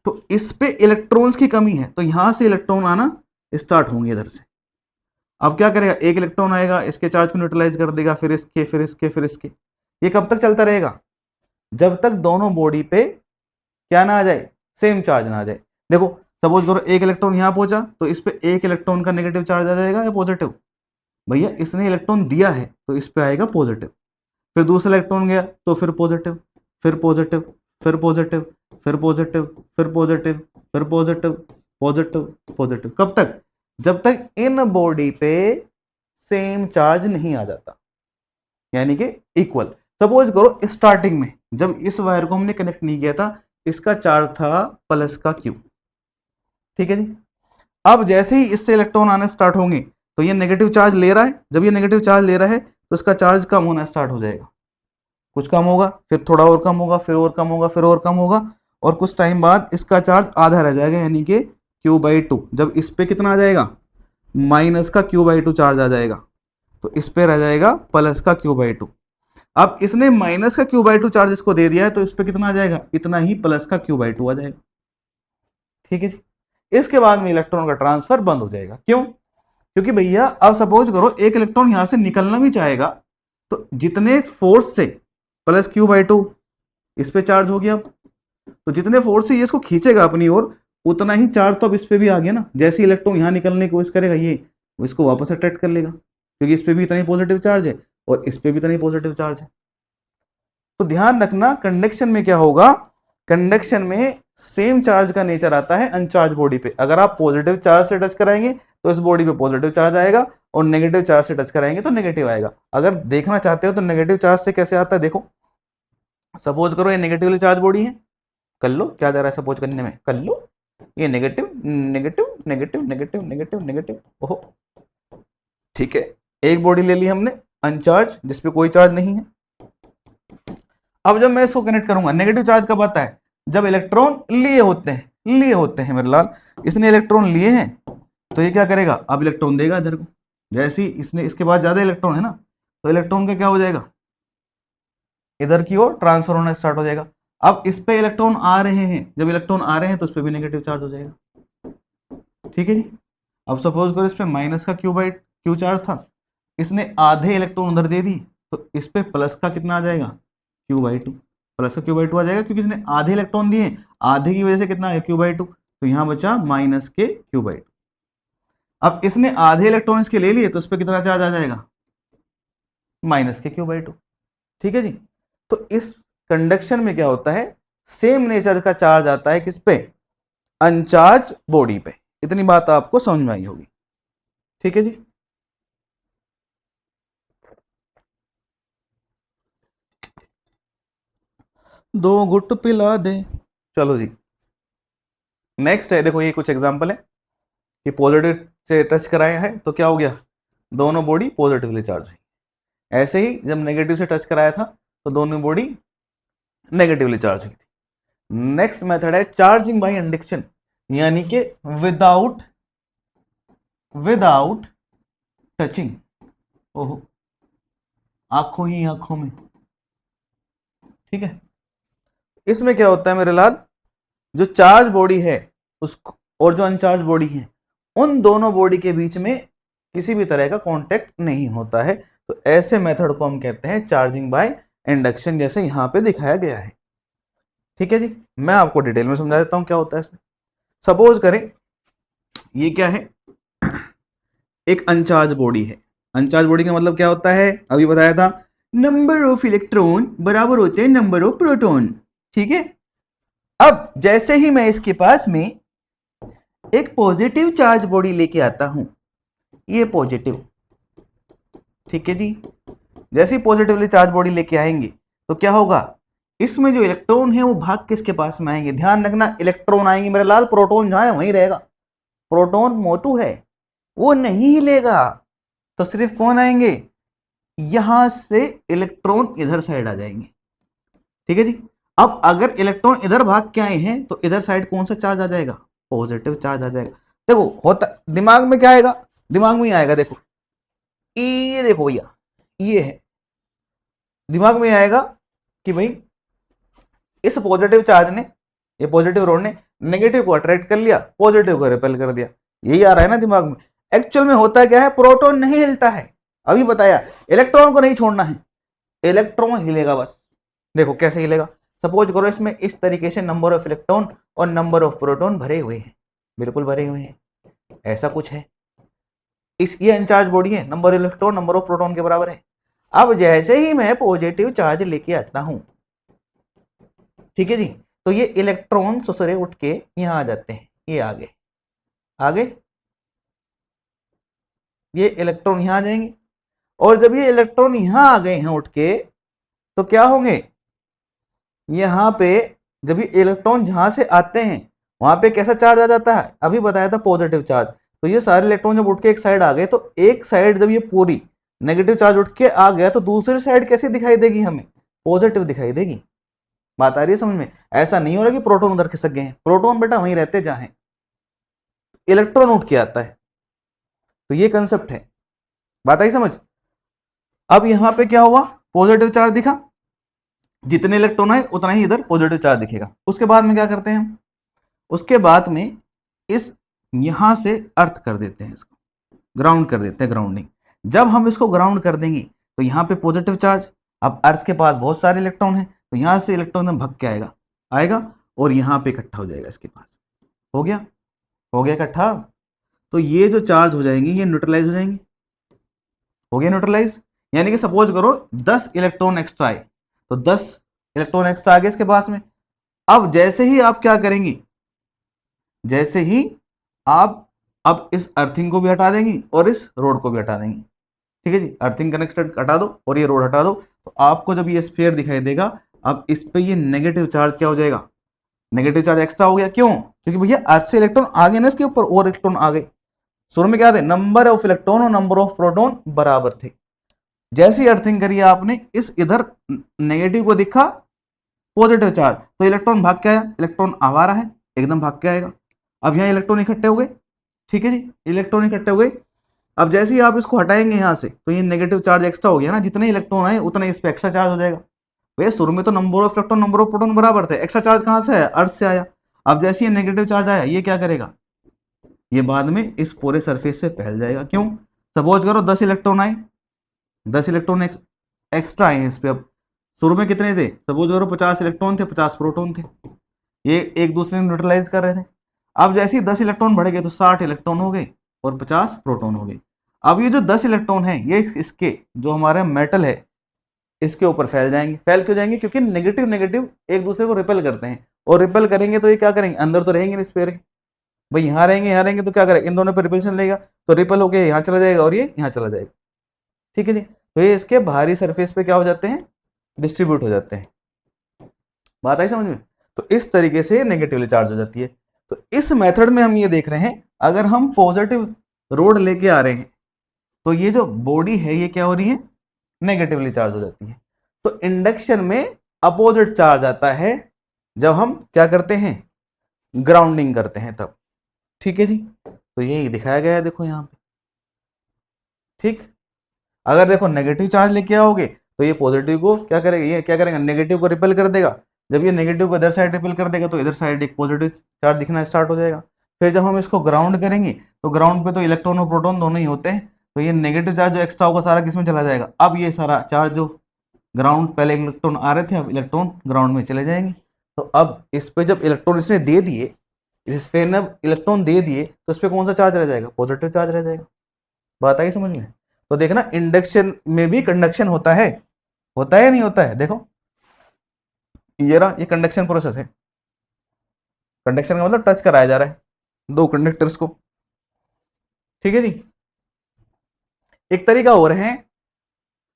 तो इस पे इलेक्ट्रॉन्स की कमी है, तो यहां से इलेक्ट्रॉन आना स्टार्ट होंगे इधर से। अब क्या करेगा, एक इलेक्ट्रॉन आएगा, इसके चार्ज को न्यूट्रलाइज कर देगा, फिर इसके फिर इसके फिर इसके। ये कब तक चलता रहेगा, जब तक दोनों बॉडी पे क्या ना आ जाए, सेम चार्ज ना आ जाए। देखो सपोज करो एक इलेक्ट्रॉन यहां पहुंचा, तो इस पे एक इलेक्ट्रॉन का नेगेटिव चार्ज आ जाएगा या पॉजिटिव, भैया इसने इलेक्ट्रॉन दिया है तो इस पे आएगा पॉजिटिव। फिर दूसरा इलेक्ट्रॉन गया तो फिर पॉजिटिव, फिर पॉजिटिव, फिर पॉजिटिव, फिर पॉजिटिव, फिर पॉजिटिव, फिर पॉजिटिव, पॉजिटिव, पॉजिटिव। कब तक, जब तक इन बॉडी पे सेम चार्ज नहीं आ जाता, यानी कि इक्वल। सपोज करो स्टार्टिंग में जब इस वायर को हमने कनेक्ट नहीं किया था, इसका चार्ज था प्लस का क्यू। ठीक है जी। अब जैसे ही इससे इलेक्ट्रॉन आने स्टार्ट होंगे तो ये नेगेटिव चार्ज ले रहा है, जब ये नेगेटिव चार्ज ले रहा है तो इसका चार्ज कम होना स्टार्ट हो जाएगा, कुछ कम होगा, फिर थोड़ा और कम होगा, फिर और कम होगा, फिर और कम होगा, और कुछ टाइम बाद इसका चार्ज आधा रह जाएगा, यानी कि Q/2। जब इस पे कितना आ जाएगा, माइनस का Q/2 चार्ज आ जाएगा, तो इस पे रह जाएगा प्लस का Q/2। अब इसने माइनस का Q/2 चार्ज इसको दे दिया है, तो इस पे कितना आ जाएगा, इतना ही प्लस का Q/2 आ जाएगा। ठीक है जी। इसके बाद में इलेक्ट्रॉन का ट्रांसफर बंद हो जाएगा। क्यों, क्योंकि भैया अब सपोज करो एक इलेक्ट्रॉन यहां से निकलना भी चाहेगा, तो जितने फोर्स से प्लस Q/2 इस पे चार्ज हो गया, तो जितने फोर्स से ये इसको खींचेगा अपनी ओर, उतना ही चार्ज तो अब इस पे भी आ गया ना। जैसे इलेक्ट्रॉन यहां निकलने की कोशिश करेगा, ये इसको वापस अट्रैक्ट कर लेगा, क्योंकि इस पे भी इतना ही पॉजिटिव चार्ज है और इस पे भी इतना ही पॉजिटिव चार्ज है। तो ध्यान रखना कंडक्शन में क्या होगा, कंडक्शन में सेम चार्ज का नेचर आता है अनचार्ज बॉडी पे। अगर आप पॉजिटिव चार्ज से टच कराएंगे तो इस बॉडी पे पॉजिटिव चार्ज आएगा, और नेगेटिव चार्ज से टच कराएंगे तो नेगेटिव आएगा। अगर देखना चाहते हो तो नेगेटिव चार्ज से कैसे आता है, देखो सपोज करो ये नेगेटिवली चार्ज बॉडी है, कर लो क्या जा रहा है सपोज करने में, कर लो ये negative negative negative negative negative negative. ओहो ठीक है, एक बॉडी ले ली हमने अनचार्ज जिसपे कोई चार्ज नहीं है। अब जब मैं इसको कनेक्ट करूंगा, नेगेटिव चार्ज कब आता है, जब इलेक्ट्रॉन लिए होते हैं मेरे लाल। इसने इलेक्ट्रॉन लिए हैं तो ये क्या करेगा, अब इलेक्ट्रॉन देगा इधर को। जैसे ही इसने इसके बाद ज्यादा इलेक्ट्रॉन है ना, तो इलेक्ट्रॉन का क्या हो जाएगा, इधर की ओर ट्रांसफर होना स्टार्ट हो जाएगा। अब इस पे इलेक्ट्रॉन आ रहे हैं, जब इलेक्ट्रॉन आ रहे हैं तो इस पे भी नेगेटिव चार्ज हो जाएगा। ठीक है जी। अब सपोज करो इस पे माइनस का Q/2 चार्ज था, इसने आधे इलेक्ट्रॉन उधर दे दी, तो इस पे प्लस का कितना आ जाएगा, Q/2। प्लस का Q/2 आ जाएगा, क्योंकि इसने आधे इलेक्ट्रॉन दिए, आधे की वजह से कितना है Q/2, तो यहां बचा माइनस के Q/2। अब इसने आधे इलेक्ट्रॉन इसके ले लिए, तो इस पे कितना चार्ज आ जाएगा, माइनस के Q/2। ठीक है जी। तो इस कंडक्शन में क्या होता है, सेम नेचर का चार्ज आता है किस पे, अनचार्ज बॉडी पे। इतनी बात आपको समझ में आई होगी। ठीक है जी। 2 घुट पिला दे। चलो जी, नेक्स्ट है, देखो ये कुछ एग्जांपल है कि पॉजिटिव से टच कराया है तो क्या हो गया, दोनों बॉडी पॉजिटिवली चार्ज हुई। ऐसे ही जब नेगेटिव से टच कराया था तो दोनों बॉडी नेगेटिवली चार्ज हुई थी। नेक्स्ट मेथड है चार्जिंग बाय इंडक्शन, यानी कि विदाउट विदाउट टचिंग। ओहो, आंखों ही आंखों में, ठीक है। इसमें क्या होता है मेरे लाल, जो चार्ज बॉडी है उसको और जो अनचार्ज बॉडी है, उन दोनों बॉडी के बीच में किसी भी तरह का कांटेक्ट नहीं होता है। तो ऐसे मेथड को हम कहते हैं चार्जिंग बाय इंडक्शन, जैसे यहां पे दिखाया गया है। ठीक है जी, मैं आपको डिटेल में समझा देता हूं क्या होता है इसमें। सपोज करें ये क्या है, एक अनचार्ज बॉडी है। अनचार्ज बॉडी का मतलब क्या होता है, अभी बताया था, नंबर ऑफ इलेक्ट्रॉन बराबर होते हैं नंबर ऑफ प्रोटॉन। ठीक है, अब जैसे ही मैं इसके पास में एक पॉजिटिव चार्ज बॉडी लेके आता हूं, ये पॉजिटिव, ठीक है जी, जैसे ही पॉजिटिवली चार्ज बॉडी लेके आएंगे तो क्या होगा, इसमें जो इलेक्ट्रॉन है वो भाग किसके पास में आएंगे, ध्यान रखना, इलेक्ट्रॉन आएंगे मेरे लाल, प्रोटॉन जहां है वहीं रहेगा। प्रोटॉन मोटू है, वो नहीं हिलेगा, तो सिर्फ कौन आएंगे, यहां से इलेक्ट्रॉन इधर साइड आ जाएंगे। ठीक है जी, अब अगर इलेक्ट्रॉन इधर भाग के आए हैं तो इधर साइड कौन सा चार्ज आ जाएगा, पॉजिटिव चार्ज आ जाएगा। देखो होता दिमाग में क्या आएगा, दिमाग में ही आएगा, देखो ये देखो भैया, ये है, दिमाग में आएगा कि भाई इस पॉजिटिव चार्ज ने, ये पॉजिटिव रोड ने नेगेटिव को अट्रैक्ट कर लिया, पॉजिटिव को रिपेल कर दिया, यही आ रहा है ना दिमाग में। एक्चुअल में होता क्या है, प्रोटॉन नहीं हिलता है, अभी बताया, इलेक्ट्रॉन को नहीं छोड़ना है, इलेक्ट्रॉन हिलेगा बस। देखो कैसे हिलेगा, सपोज करो इसमें इस तरीके से नंबर ऑफ इलेक्ट्रॉन और नंबर ऑफ प्रोटॉन भरे हुए हैं, बिल्कुल भरे हुए हैं, ऐसा कुछ है, इस ये अनचार्ज बॉडी है, number of electron number of proton के बराबर है। अब जैसे ही मैं पॉजिटिव चार्ज लेके आता हूं, ठीक है जी, तो ये इलेक्ट्रॉन ससुरे उठ के यहां आ जाते हैं, ये आगे आगे, ये इलेक्ट्रॉन यहां आ जाएंगे, और जब ये इलेक्ट्रॉन यहां आ गए हैं उठ के, तो क्या होंगे, यहां पे जब ये इलेक्ट्रॉन जहां से आते हैं वहां पे कैसा चार्ज आ जाता है, अभी बताया था पॉजिटिव चार्ज। तो ये सारे इलेक्ट्रॉन जब उठ के एक साइड आ गए, तो एक साइड जब ये पूरी नेगेटिव चार्ज उठ के आ गया तो दूसरी साइड कैसी दिखाई देगी, हमें पॉजिटिव दिखाई देगी। बात आ रही है समझ में, ऐसा नहीं हो रहा कि प्रोटॉन उधर खिसक गए हैं, प्रोटॉन बेटा वहीं रहते जहां है, इलेक्ट्रॉन उठ के आता है। तो ये कंसेप्ट है, बात आई समझ। अब यहां पे क्या हुआ, पॉजिटिव चार्ज दिखा, जितने इलेक्ट्रॉन है उतना ही इधर पॉजिटिव चार्ज दिखेगा। उसके बाद में क्या करते हैं हम, उसके बाद में इस यहां से अर्थ कर देते हैं, इसको ग्राउंड कर देते हैं, ग्राउंडिंग। जब हम इसको ग्राउंड कर देंगे तो यहाँ पे पॉजिटिव चार्ज, अब अर्थ के पास बहुत सारे इलेक्ट्रॉन हैं तो यहां से इलेक्ट्रॉन में भग के आएगा आएगा और यहाँ पे इकट्ठा हो जाएगा इसके पास, हो गया, हो गया इकट्ठा। तो ये जो चार्ज हो जाएंगे ये न्यूट्रलाइज हो जाएंगे, हो गया न्यूट्रलाइज। यानी कि सपोज करो 10 इलेक्ट्रॉन एक्स्ट्रा आए, तो 10 इलेक्ट्रॉन एक्स्ट्रा आ गए इसके पास में। अब जैसे ही आप क्या करेंगे, जैसे ही आप अब इस अर्थिंग को भी हटा देंगी और इस रोड को भी हटा देंगी, ठीक है जी, अर्थिंग कनेक्शन हटा दो और ये रोड हटा दो, तो आपको जब ये स्फीयर दिखाई देगा, अब इस पे ये नेगेटिव चार्ज क्या हो जाएगा, नेगेटिव चार्ज एक्स्ट्रा हो गया। क्यों, क्योंकि भैया अर्थ से इलेक्ट्रॉन आ गए ना इसके ऊपर, और इलेक्ट्रॉन आ गए। शुरू में क्या थे, नंबर ऑफ इलेक्ट्रॉन और नंबर ऑफ प्रोटॉन बराबर थे। जैसी अर्थिंग करी आपने, इस इधर नेगेटिव को दिखा पॉजिटिव चार्ज, तो इलेक्ट्रॉन भाग के आया, इलेक्ट्रॉन आवारा है एकदम भाग के आएगा। अब यहाँ इलेक्ट्रॉन इकट्ठे हो गए, ठीक है जी, इलेक्ट्रॉन इकट्ठे हो गए। अब जैसे ही आप इसको हटाएंगे यहाँ से, तो ये नेगेटिव चार्ज एक्स्ट्रा हो गया ना, जितने इलेक्ट्रॉन आए उतने इस पे एक्स्ट्रा चार्ज हो जाएगा। भैया शुरू में तो number of electron number of proton बराबर थे, एक्स्ट्रा चार्ज कहाँ से आया, अर्थ से आया। अब जैसे ये नेगेटिव चार्ज आया, ये क्या करेगा, ये बाद में इस पूरे सरफेस पे फैल जाएगा। क्यों, सपोज करो 10 इलेक्ट्रॉन आए, 10 इलेक्ट्रॉन एक्स्ट्रा आए हैं इस पे। अब शुरू में कितने थे, सपोज करो 50 इलेक्ट्रॉन थे, 50 प्रोटॉन थे, ये एक दूसरे में न्यूट्रलाइज कर रहे थे। अब जैसे ही 10 इलेक्ट्रॉन बढ़ गए तो 60 इलेक्ट्रॉन हो गए और 50 प्रोटॉन हो गए। अब ये जो 10 इलेक्ट्रॉन है ये इसके जो हमारा मेटल है इसके ऊपर फैल जाएंगे। फैल क्यों जाएंगे, क्योंकि नेगेटिव नेगेटिव एक दूसरे को रिपेल करते हैं, और रिपेल करेंगे तो ये क्या करेंगे, अंदर तो रहेंगे स्फीयर के, भाई यहाँ रहेंगे तो क्या करेंगे, इन दोनों पर रिपल्शन लेगा, तो रिपेल होकर यहाँ चला जाएगा और ये यहाँ चला जाएगा, ठीक है जी। तो ये इसके बाहरी सरफेस पे क्या हो जाते हैं, डिस्ट्रीब्यूट हो जाते हैं। बात आई समझ में? तो इस तरीके से नेगेटिवली चार्ज हो जाती है। तो इस मेथड में हम ये देख रहे हैं, अगर हम पॉजिटिव रोड लेके आ रहे हैं तो ये जो बॉडी है ये क्या हो रही है, नेगेटिवली चार्ज हो जाती है। तो इंडक्शन में अपोजिट चार्ज आता है जब हम क्या करते हैं, ग्राउंडिंग करते हैं तब। ठीक है जी, तो यही दिखाया गया है देखो यहां पे। ठीक, अगर देखो नेगेटिव चार्ज लेके आओगे तो ये पॉजिटिव को क्या करेगा, ये क्या करेगा, नेगेटिव को रिपेल कर देगा। जब ये नेगेटिव को इधर साइड रिपेल कर देगा तो इधर साइड एक पॉजिटिव चार्ज दिखना स्टार्ट हो जाएगा। फिर जब हम इसको ग्राउंड करेंगे तो ग्राउंड पे तो इलेक्ट्रॉन और प्रोटॉन दोनों ही होते हैं, तो ये नेगेटिव चार्ज जो एक्स्ट्रा होगा सारा किसमें चला जाएगा, अब ये सारा चार्ज जो ग्राउंड, पहले इलेक्ट्रॉन आ रहे थे अब इलेक्ट्रॉन ग्राउंड में चले जाएंगे। तो अब इस पे जब इलेक्ट्रॉन इसने दे दिए, इस स्फीयर ने इलेक्ट्रॉन दे दिए, तो इस पे कौन सा चार्ज रह जाएगा, पॉजिटिव चार्ज रह जाएगा। बात आई समझ में? तो देखना इंडक्शन में भी कंडक्शन होता है या नहीं होता है। देखो ये रहा, ये कंडक्शन प्रोसेस है। कंडक्शन का मतलब टच कराया जा रहा है दो कंडक्टर्स को। ठीक है जी, एक तरीका और है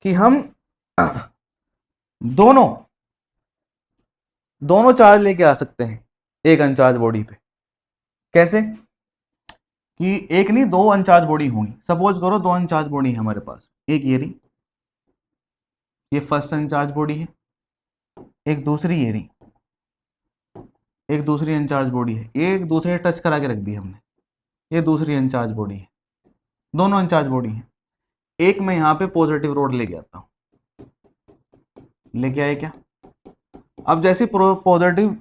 कि हम दोनों चार्ज लेके आ सकते हैं एक अनचार्ज बॉडी पे। कैसे कि एक नहीं दो अनचार्ज बॉडी होंगी। सपोज करो दो अनचार्ज बॉडी है हमारे पास, एक ये रही, ये फर्स्ट अनचार्ज बॉडी है, एक दूसरी ये रही, एक दूसरी अनचार्ज बॉडी है, एक दूसरे टच करा के रख दी हमने, ये दूसरी अनचार्ज बॉडी है, दोनों अनचार्ज बॉडी है। एक मैं यहां पे पॉजिटिव रोड लेके आता हूं, लेके आए क्या, अब जैसे पॉजिटिव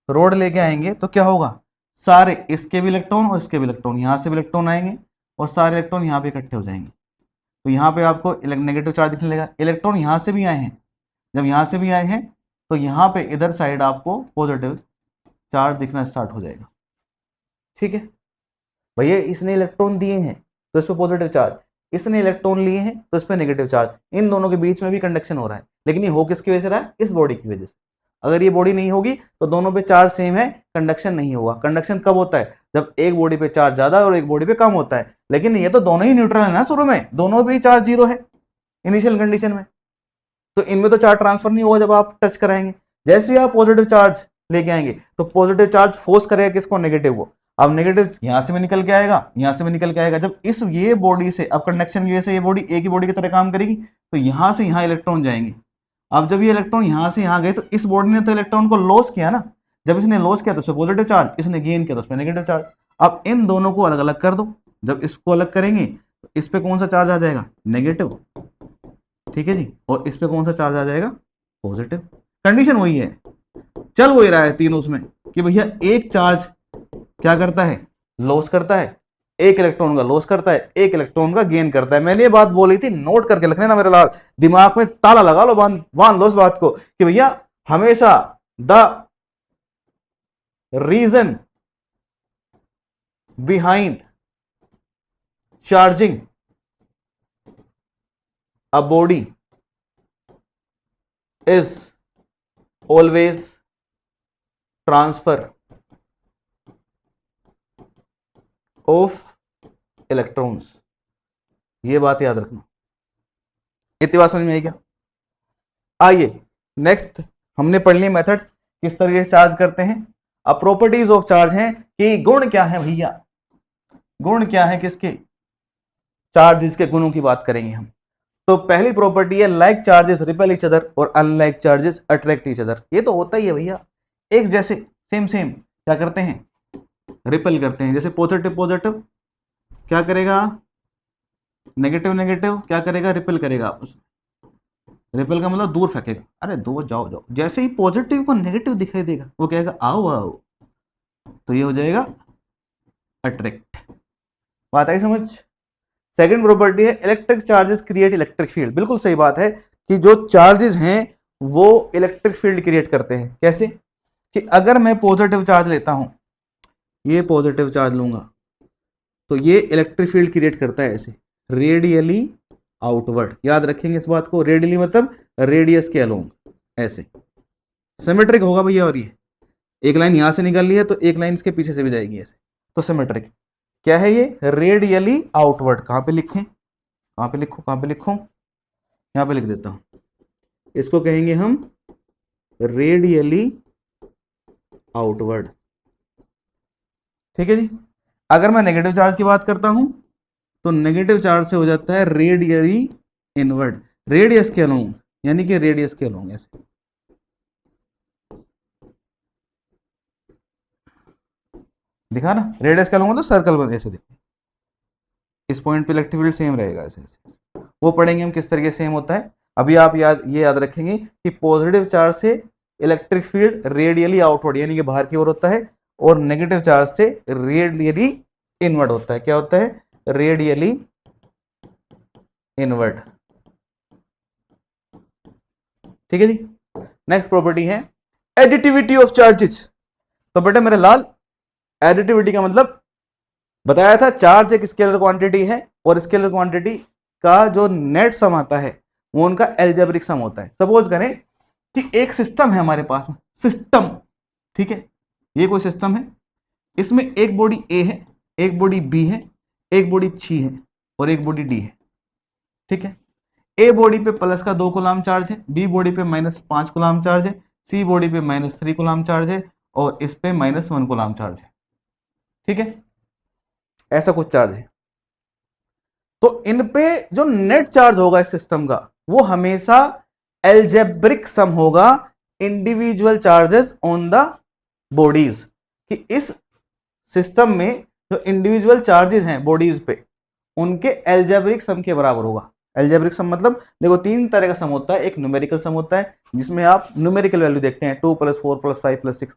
रोड लेके आएंगे तो क्या होगा, सारे इसके भी इलेक्ट्रॉन और इसके भी इलेक्ट्रॉन, यहां से भी इलेक्ट्रॉन आएंगे और सारे इलेक्ट्रॉन यहां पे इकट्ठे हो जाएंगे। तो यहाँ पे आपको नेगेटिव चार्ज दिखने लगेगा। इलेक्ट्रॉन यहाँ से भी आए हैं, जब यहाँ से भी आए हैं तो यहाँ पे इधर साइड आपको पॉजिटिव चार्ज दिखना स्टार्ट हो जाएगा। ठीक है भैया, इसने इलेक्ट्रॉन दिए हैं तो इस पर पॉजिटिव चार्ज, इसने इलेक्ट्रॉन लिए हैं तो इस पर नेगेटिव चार्ज, इन दोनों के बीच में भी कंडक्शन हो रहा है। लेकिन ये हो किसकी वजह से रहा है, इस बॉडी की वजह से। अगर ये बॉडी नहीं होगी तो दोनों पे चार्ज सेम है, कंडक्शन नहीं होगा। कंडक्शन कब होता है, जब एक बॉडी पे चार्ज ज्यादा और एक बॉडी पे कम होता है। लेकिन ये तो दोनों ही न्यूट्रल है ना, शुरू में दोनों पे चार्ज जीरो है इनिशियल कंडीशन में, तो इनमें तो चार्ज ट्रांसफर नहीं होगा जब आप टच कराएंगे। जैसे ही आप पॉजिटिव चार्ज लेके आएंगे तो पॉजिटिव चार्ज फोर्स करेगा किसको, नेगेटिव को। अब नेगेटिव यहां से भी निकल के आएगा, यहां से भी निकल के आएगा। जब इस ये बॉडी से, अब कंडक्शन की वजह से ये बॉडी एक ही बॉडी की तरह काम करेगी, तो यहां से यहां इलेक्ट्रॉन जाएंगे। अब जब ये इलेक्ट्रॉन यहां से यहां गए तो इस बॉडी ने तो इलेक्ट्रॉन को लॉस किया ना, जब इसने लॉस किया तो उसमें पॉजिटिव चार्ज, इसने गेन किया तो उसमें नेगेटिव चार्ज। अब इन दोनों को अलग अलग कर दो, जब इसको अलग करेंगे तो इस पे कौन सा चार्ज आ जाएगा, नेगेटिव। ठीक है जी, और इस पे कौन सा चार्ज आ जाएगा, पॉजिटिव। कंडीशन वही है, चल वही रहा है तीनों उसमें कि भैया एक चार्ज क्या करता है, लॉस करता है, एक इलेक्ट्रॉन का लॉस करता है, एक इलेक्ट्रॉन का गेन करता है। मैंने ये बात बोली थी, नोट करके रखने ना मेरे लाल, दिमाग में ताला लगा लो, बांध लो इस बात को कि भैया हमेशा the reason behind charging a body is always transfer of electrons। ये बात याद रखना। इतनी बात समझ में आई क्या? आइए नेक्स्ट हमने पढ़ लिया मेथड किस तरीके से चार्ज करते हैं। अब प्रॉपर्टीज ऑफ चार्ज हैं कि गुण क्या है भैया, गुण क्या है किसके, चार्जेस के गुणों की बात करेंगे हम। तो पहली प्रॉपर्टी है like charges repel each other और unlike charges attract each other. ये तो होता ही है भैया, एक जैसे सेम क्या करते हैं, रिपेल करते हैं। जैसे पॉजिटिव पॉजिटिव क्या करेगा, नेगेटिव नेगेटिव क्या करेगा, रिपेल करेगा आपस में। रिपेल का मतलब दूर फेंकेगा, अरे दो जाओ जाओ। जैसे ही पॉजिटिव को नेगेटिव दिखाई देगा वो कहेगा आओ आओ, तो ये हो जाएगा अट्रैक्ट। बात आई समझ? सेकंड प्रॉपर्टी है electric charges create electric field. बिल्कुल सही बात है कि जो चार्जेस हैं वो इलेक्ट्रिक फील्ड क्रिएट करते हैं। कैसे कि अगर मैं पॉजिटिव चार्ज लेता हूं, ये पॉजिटिव चार्ज लूंगा तो ये इलेक्ट्रिक फील्ड क्रिएट करता है ऐसे रेडियली आउटवर्ड। याद रखेंगे इस बात को, रेडियली मतलब रेडियस के अलोंग, ऐसे सिमेट्रिक होगा भैया। और ये एक लाइन यहां से निकल रही है तो एक लाइन इसके पीछे से भी जाएगी ऐसे, तो सिमेट्रिक। क्या है ये, रेडियली आउटवर्ड। कहां पे लिखें, कहां पे लिखूं, कहां पे लिखूं, यहां पे लिख देता हूं। इसको कहेंगे हम रेडियली आउटवर्ड। ठीक है जी। अगर मैं नेगेटिव चार्ज की बात करता हूं तो नेगेटिव चार्ज से हो जाता है रेडियली इनवर्ड, रेडियस के अलोंग, यानी कि रेडियस के अलोंग ऐसे। दिखा ना, रेडियस के अलोंग तो सर्कल बन ऐसे दिखते, इस पॉइंट पे इलेक्ट्रिक फील्ड सेम रहेगा ऐसे ऐसे। वो पढ़ेंगे हम किस तरीके से सेम होता है। अभी आप ये याद रखेंगे कि पॉजिटिव चार्ज से इलेक्ट्रिक फील्ड रेडियली आउटवर्ड यानी कि बाहर की ओर होता है, और नेगेटिव चार्ज से रेडियली इनवर्ड होता है। क्या होता है? Radially inward. ठीक है जी। नेक्स्ट प्रॉपर्टी है एडिटिविटी ऑफ चार्जेस। तो बेटा मेरे लाल, एडिटिविटी का मतलब बताया था, चार्ज एक स्केलर क्वांटिटी है और स्केलर क्वांटिटी का जो नेट सम आता है वो उनका एल्जेब्रिक सम होता है। सपोज करें कि एक सिस्टम है हमारे पास में, सिस्टम, ठीक है, ये कोई सिस्टम है, इसमें एक बॉडी ए है, एक बॉडी बी है, एक बॉडी सी है और एक बॉडी डी है। ठीक है, ए बॉडी पे प्लस का 2 कूलम चार्ज है, बी बॉडी पे -5 कूलम चार्ज है, सी बॉडी पे -3 कूलम चार्ज है और इस पे -1 कूलम चार्ज है। ठीक है, ऐसा कुछ चार्ज है। तो इन पे जो नेट चार्ज होगा इस सिस्टम का वो हमेशा एल्जेब्रिक सम होगा individual charges on the bodies, कि इस सिस्टम में जो इंडिविजुअल चार्जेस हैं बॉडीज पे उनके एल्जेब्रिक सम के बराबर होगा। एल्जेब्रिक सम मतलब देखो 3 तरह का सम होता है। एक न्यूमेरिकल सम होता है जिसमें आप न्यूमेरिकल वैल्यू देखते हैं 2 + 4 + 5 + 6,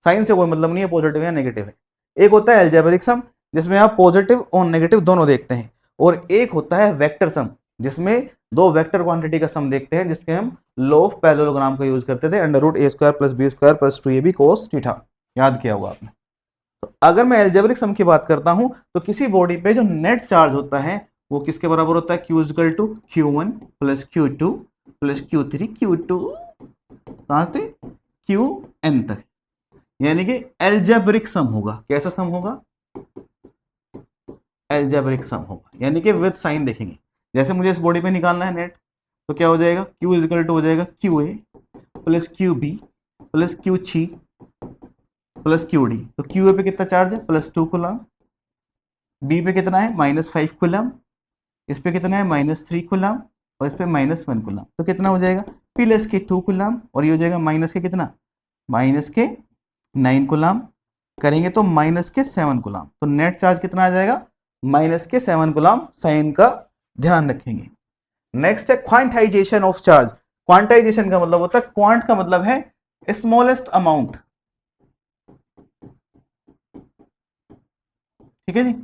साइन से कोई मतलब नहीं है, पॉजिटिव या नेगेटिव है। एक होता है एल्जेब्रिक सम जिसमें आप पॉजिटिव और नेगेटिव दोनों देखते हैं, और एक होता है वेक्टर सम जिसमें 2 वेक्टर क्वांटिटी का सम देखते हैं, जिसके हम लॉ ऑफ पैरेललोग्राम का यूज करते थे, √a² + b² + 2ab cos theta. याद किया होगा आपने। तो अगर मैं एल्जेब्रिक सम की बात करता हूं तो किसी बॉडी पे जो नेट चार्ज होता है वो किसके बराबर होता है? Q = Q1 + Q2 + Q3 Q2 कहां से Qn तक, यानी कि एल्जेब्रिक सम होगा। कैसा सम होगा? एल्जेब्रिक सम होगा, यानी कि विद साइन देखेंगे। जैसे मुझे इस बॉडी पे निकालना है नेट, तो क्या हो जाएगा? Q = हो जाएगा QA + QB + Q3 + QD। तो QA पे कितना चार्ज है? +2 कूलम। बी पे कितना है? -5 कूलम। इस पे कितना है? -3 कूलम और इस पे -1 कूलम। तो कितना हो जाएगा? +2 कूलम और ये हो जाएगा माइनस के कितना? -9 कूलम। करेंगे तो -7 कूलम। तो नेट चार्ज कितना आ जाएगा? -7 कूलम। साइन का ध्यान रखेंगे। नेक्स्ट है क्वांटाइजेशन ऑफ चार्ज। क्वांटाइजेशन का मतलब होता है, क्वांट का मतलब है स्मॉलेस्ट अमाउंट। ठीक है जी,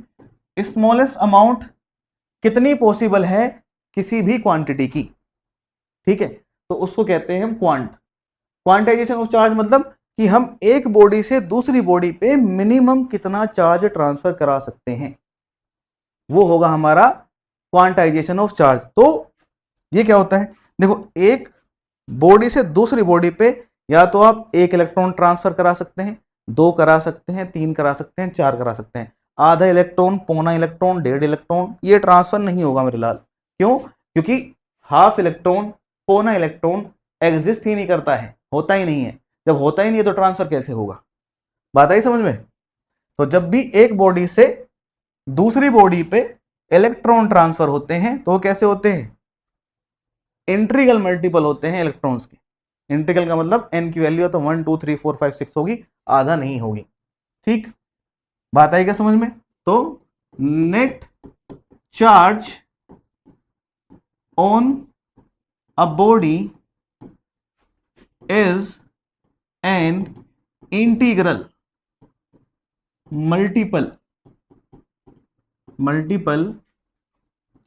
स्मॉलेस्ट अमाउंट कितनी पॉसिबल है किसी भी क्वांटिटी की। ठीक है, तो उसको कहते हैं हम क्वांट। क्वांटाइजेशन ऑफ चार्ज मतलब कि हम एक बॉडी से दूसरी बॉडी पे मिनिमम कितना चार्ज ट्रांसफर करा सकते हैं, वो होगा हमारा क्वांटाइजेशन ऑफ चार्ज। तो ये क्या होता है? देखो, एक बॉडी से दूसरी बॉडी पे या तो आप 1 इलेक्ट्रॉन ट्रांसफर करा सकते हैं, 2 करा सकते हैं, 3 करा सकते हैं, 4 करा सकते हैं। आधा इलेक्ट्रॉन, पौना इलेक्ट्रॉन, 1.5 इलेक्ट्रॉन ये ट्रांसफर नहीं होगा मेरे लाल। क्यों? क्योंकि हाफ इलेक्ट्रॉन, पौना इलेक्ट्रॉन एग्जिस्ट ही नहीं करता है, होता ही नहीं है। जब होता ही नहीं है तो ट्रांसफर कैसे होगा? बात आई समझ में? तो जब भी एक बॉडी से दूसरी बॉडी पे इलेक्ट्रॉन ट्रांसफर होते हैं तो कैसे होते हैं? इंट्रीगल मल्टीपल होते हैं इलेक्ट्रॉन्स के। इंट्रीगल का मतलब n की वैल्यू तो 1 2 3 4 5 6 होगी, आधा नहीं होगी। ठीक, बात आई क्या समझ में? तो net charge on a body is an integral multiple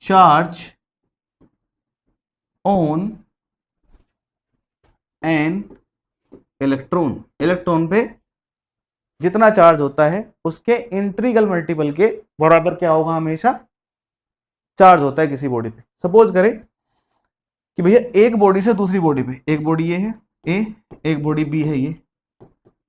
charge on an electron. Electron पे जितना चार्ज होता है उसके इंट्रीगल मल्टीपल के बराबर क्या होगा? हमेशा चार्ज होता है किसी बॉडी पे। सपोज करें कि भैया एक बॉडी से दूसरी बॉडी पे, एक बॉडी ये है ए, एक बॉडी बी है ये,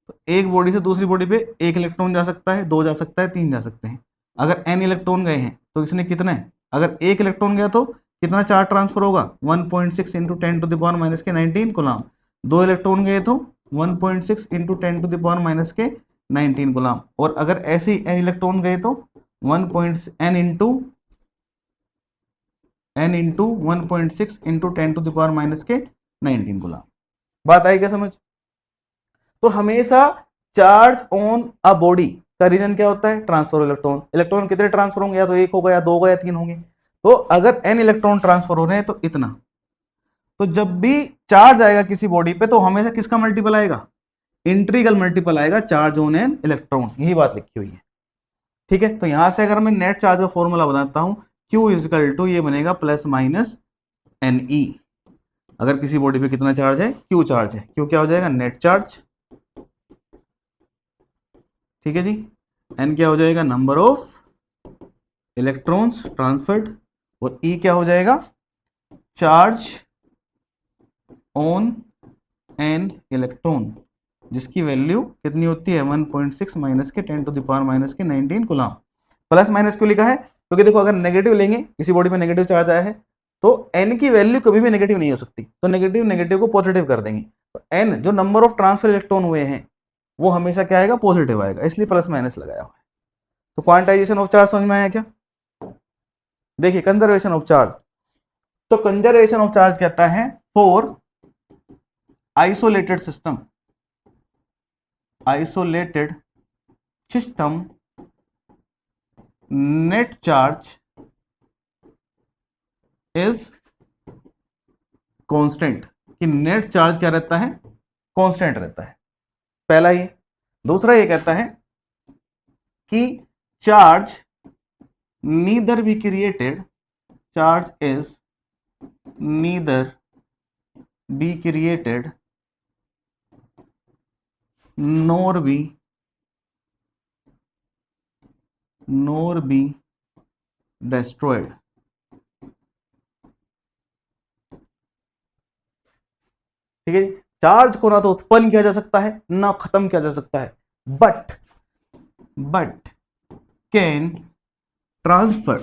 तो एक बॉडी से दूसरी बॉडी पे 1 इलेक्ट्रॉन जा सकता है, 2 जा सकता है, 3 जा सकते हैं। अगर n इलेक्ट्रॉन गए हैं तो इसने कितना है? अगर 1 इलेक्ट्रॉन गया तो कितना चार्ज ट्रांसफर होगा? 1.6 × 10⁻⁻⁹ कूलम। 2 इलेक्ट्रॉन गए तो 1.6 into 10 to the power minus के 19 गुलाम, और अगर ऐसे ही n इलेक्ट्रॉन गए तो 1.n into 1.6 into 10 to the power minus के 19 गुलाम। बात आई क्या समझ? तो हमेशा चार्ज ऑन अ बॉडी का रीजन क्या होता है? Transfer electron. इलेक्ट्रॉन कितने ट्रांसफर होंगे? या तो एक होगा, या दो होगा, या तीन होंगे। तो अगर n इलेक्ट्रॉन ट्रांसफर हो रहे हैं तो इतना। तो जब भी चार्ज आएगा किसी बॉडी पे तो हमेशा किसका मल्टीपल आएगा? इंट्रीगल मल्टीपल आएगा, चार्ज ऑन एन इलेक्ट्रॉन। यही बात लिखी हुई है, ठीक है। तो यहां से अगर मैं नेट चार्ज का फॉर्मूला बताता हूं, Q इजिकल टू ये बनेगा प्लस माइनस NE। अगर किसी बॉडी पे कितना चार्ज है? Q चार्ज है। Q क्या हो जाएगा? नेट चार्ज, ठीक है जी। N क्या हो जाएगा? नंबर ऑफ इलेक्ट्रॉन्स ट्रांसफर्ड, और E क्या हो जाएगा? चार्ज ऑन एन इलेक्ट्रॉन, जिसकी वैल्यू कितनी होती है? 1.6 माइनस के 10 टू द पावर माइनस के 19 कूलम। प्लस माइनस क्यों लिखा है? क्योंकि देखो अगर नेगेटिव लेंगे, किसी बॉडी में नेगेटिव चार्ज आया है तो n की वैल्यू कभी भी नेगेटिव नहीं हो सकती, तो नेगेटिव नेगेटिव को पॉजिटिव कर देंगे, तो n जो नंबर ऑफ ट्रांसफर इलेक्ट्रॉन हुए हैं वो हमेशा क्या आएगा? पॉजिटिव आएगा, इसलिए प्लस माइनस लगाया हुआ है। तो क्वांटाइजेशन ऑफ चार्ज समझ में आया क्या? देखिए कंजर्वेशन ऑफ चार्ज, तो कंजर्वेशन ऑफ चार्ज कहता है for isolated system net charge is constant, कि नेट चार्ज क्या रहता है? कांस्टेंट रहता है, पहला ये। दूसरा ये कहता है कि charge neither be created, charge is neither be created nor be destroyed। ठीक है जी। चार्ज को ना तो उत्पन्न किया जा सकता है ना खत्म किया जा सकता है, but can transfer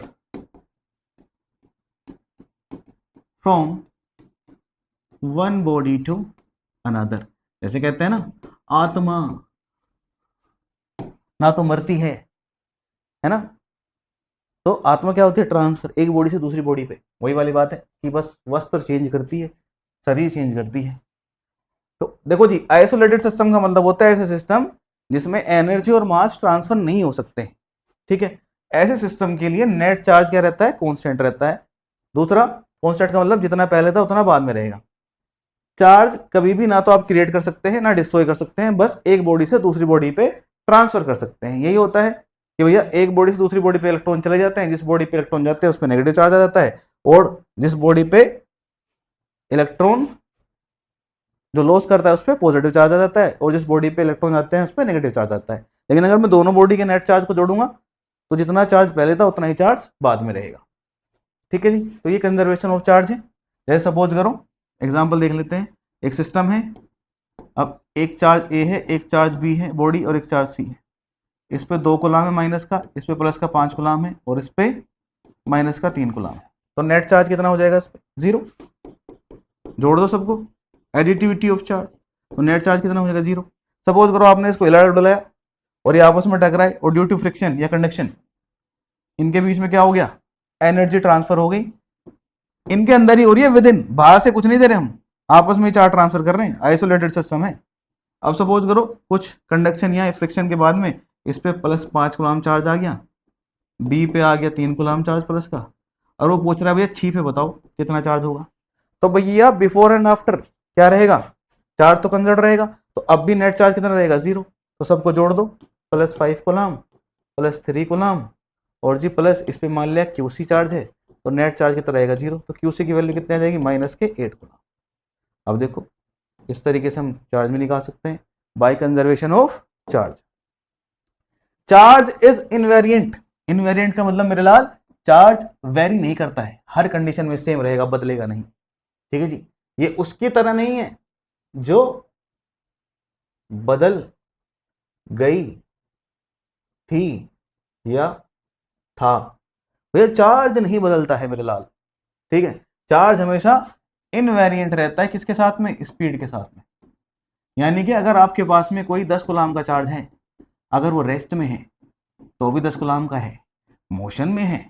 from one body to another. जैसे कहते हैं ना, आत्मा ना तो मरती है ना, तो आत्मा क्या होती है? ट्रांसफर, एक बॉडी से दूसरी बॉडी पे। वही वाली बात है कि बस वस्त्र चेंज करती है, शरीर चेंज करती है। तो देखो जी, आइसोलेटेड सिस्टम का मतलब होता है ऐसे सिस्टम जिसमें एनर्जी और मास ट्रांसफर नहीं हो सकते हैं, ठीक है। ऐसे सिस्टम के लिए नेट चार्ज क्या रहता है? कांस्टेंट रहता है। दूसरा, कांस्टेंट का मतलब जितना पहले था उतना बाद में रहेगा। चार्ज कभी भी ना तो आप क्रिएट कर सकते हैं ना डिस्ट्रॉय कर सकते हैं, बस एक बॉडी से दूसरी बॉडी पे ट्रांसफर कर सकते हैं। यही होता है कि भैया एक बॉडी से दूसरी बॉडी पे इलेक्ट्रॉन चले जाते हैं, जिस बॉडी पे इलेक्ट्रॉन जाते हैं उस पर नेगेटिव चार्ज आ जाता है, और जिस बॉडी पे इलेक्ट्रॉन जो लॉस करता है उस पर पॉजिटिव चार्ज आ जाता है, और जिस बॉडी पे इलेक्ट्रॉन आते हैं उस पर नेगेटिव चार्ज आता है। लेकिन अगर मैं दोनों बॉडी के नेट चार्ज को जोड़ूंगा तो जितना चार्ज पहले था उतना ही चार्ज बाद में रहेगा, ठीक है जी। तो ये कंजर्वेशन ऑफ चार्ज है। जैसे सपोज करो, एग्जाम्पल देख लेते हैं। एक सिस्टम है, अब एक चार्ज ए है, एक चार्ज बी है बॉडी, और एक चार्ज सी है। इस पे 2 कूलम है माइनस का, इस पे प्लस का 5 कूलम है, और इस पे माइनस का 3 कूलम है। तो नेट चार्ज कितना हो जाएगा? इस पे 0। जोड़ दो सबको, एडिटिविटी ऑफ चार्ज, तो नेट चार्ज कितना हो जाएगा? 0। सपोज करो आपने इसको हिलाया डुलाया और ये आपस में टकराए, और ड्यू टू फ्रिक्शन या कंडक्शन इनके बीच में क्या हो गया? एनर्जी ट्रांसफर हो गई। इनके अंदर ही हो रही है, विद इन, बाहर से कुछ नहीं दे रहे हम, आपस में चार्ज ट्रांसफर कर रहे हैं, आइसोलेटेड सिस्टम है। अब सपोज करो कुछ कंडक्शन या फ्रिक्शन के बाद में इस पे प्लस 5 कूलम चार्ज आ गया, बी पे आ गया 3 कूलम चार्ज प्लस का, और वो पूछ रहा है भैया छी पे बताओ कितना चार्ज होगा। तो भैया बिफोर एंड आफ्टर क्या रहेगा? चार्ज तो कंजर्व रहेगा, तो अब भी नेट चार्ज कितना रहेगा? 0। तो सबको जोड़ दो, प्लस 5 कूलम प्लस 3 कूलम, और जी प्लस इस पे मान लिया क्यूसी चार्ज है, तो नेट चार्ज कितना रहेगा? 0। तो क्यूसी की वैल्यू कितनी आ जाएगी? माइनस के 8 कूलम। अब देखो इस तरीके से हम चार्ज भी निकाल सकते हैं by conservation of charge. Charge is invariant. Invariant का मतलब मेरे लाल, चार्ज वेरी नहीं करता है, हर कंडीशन में सेम रहेगा, बदलेगा नहीं, ठीक है जी। ये उसकी तरह नहीं है जो बदल गई थी या था। भैया चार्ज नहीं बदलता है मेरे लाल, ठीक है। चार्ज हमेशा इनवेरिएंट रहता है, किसके साथ में? स्पीड के साथ में। यानी कि अगर आपके पास में कोई 10 कूलाम का चार्ज है, अगर वो रेस्ट में है तो भी 10 कूलाम का है, मोशन में है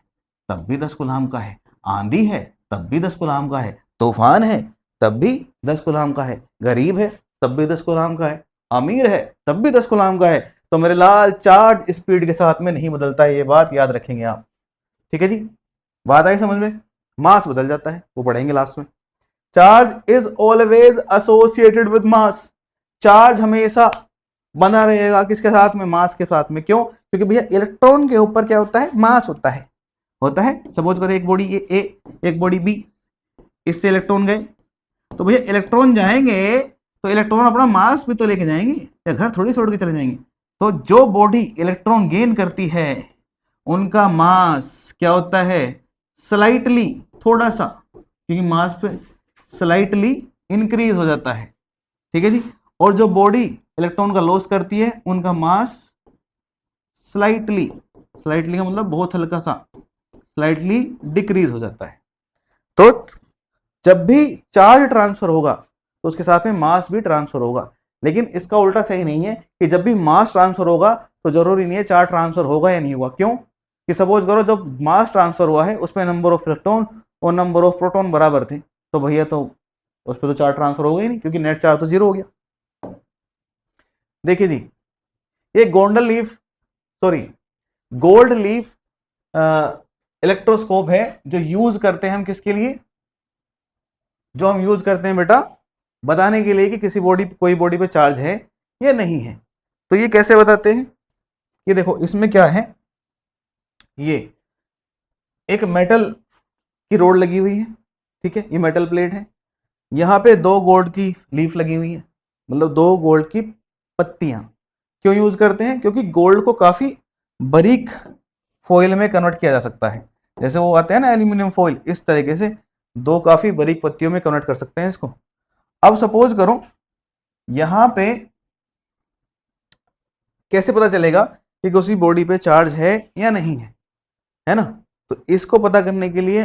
तब भी 10 कूलाम का है, आंधी है तब भी 10 कूलाम का है, तूफान है तब भी 10 कूलाम का है, गरीब है तब भी 10 कूलाम का है, अमीर है तब भी 10 कूलाम का है। तो मेरे लाल, चार्ज स्पीड के साथ में नहीं बदलता है, ये बात याद रखेंगे आप। ठीक है जी, बात आई समझ में? मास बदल जाता है, वो पढ़ेंगे लास्ट में। Charge is always associated with mass. Charge हमेशा बना रहेगा किसके साथ में? मास के साथ में। क्यों? क्योंकि भैया इलेक्ट्रॉन के ऊपर क्या होता है? मास होता है। सपोज करो एक बॉडी ए, एक बॉडी बी, इससे इलेक्ट्रॉन गए, तो भैया इलेक्ट्रॉन जाएंगे तो इलेक्ट्रॉन अपना मास भी तो लेके जाएंगे, या घर थोड़ी छोड़ के चले जाएंगे। तो जो बॉडी इलेक्ट्रॉन गेन करती है उनका मास क्या होता है? स्लाइटली, थोड़ा सा, क्योंकि मास पे स्लाइटली इंक्रीज हो जाता है। ठीक है जी। और जो बॉडी इलेक्ट्रॉन का लॉस करती है उनका मास स्लाइटली का मतलब बहुत हल्का सा, स्लाइटली डिक्रीज हो जाता है। तो जब भी चार्ज ट्रांसफर होगा तो उसके साथ में मास भी ट्रांसफर होगा। लेकिन इसका उल्टा सही नहीं है कि जब भी मास ट्रांसफर होगा तो जरूरी नहीं है चार्ज ट्रांसफर होगा या नहीं होगा। क्यों? कि सपोज करो जब मास ट्रांसफर हुआ है उसमें नंबर ऑफ इलेक्ट्रॉन और नंबर ऑफ प्रोटॉन बराबर थे, तो भैया तो उस पर तो चार्ज ट्रांसफर होगा ही नहीं, क्योंकि नेट चार्ज तो जीरो हो गया। देखिए जी, ये golden leaf, sorry gold leaf electroscope है जो यूज करते हैं हम किसके लिए? जो हम यूज करते हैं बेटा बताने के लिए कि किसी बॉडी, कोई बॉडी पे चार्ज है या नहीं है। तो ये कैसे बताते हैं? ये देखो इसमें क्या है, ये एक मेटल की रोड लगी हुई है। ठीक है, ये मेटल प्लेट है, यहाँ पे दो गोल्ड की लीफ लगी हुई है, मतलब दो गोल्ड की पत्तियां। क्यों यूज करते हैं? क्योंकि गोल्ड को काफी बारीक फॉइल में कन्वर्ट किया जा सकता है। जैसे वो आते हैं ना एल्यूमिनियम फॉइल, इस तरीके से दो काफी बारीक पत्तियों में कन्वर्ट कर सकते हैं इसको। अब सपोज करो यहां पे कैसे पता चलेगा कि किसी बॉडी पे चार्ज है या नहीं है ना? तो इसको पता करने के लिए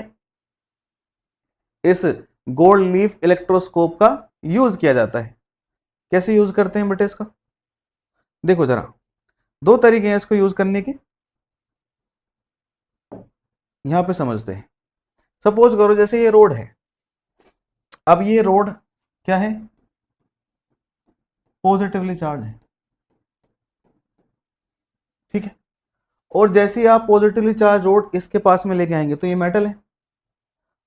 इस गोल्ड लीफ इलेक्ट्रोस्कोप का यूज किया जाता है। कैसे यूज करते हैं बेटे इसका? देखो जरा, दो तरीके हैं इसको यूज करने के, यहां पे समझते हैं। सपोज करो जैसे ये रोड है, अब ये रोड क्या है? पॉजिटिवली चार्ज है। ठीक है, और जैसे ही आप पॉजिटिवली चार्ज रोड इसके पास में लेके आएंगे तो ये मेटल है।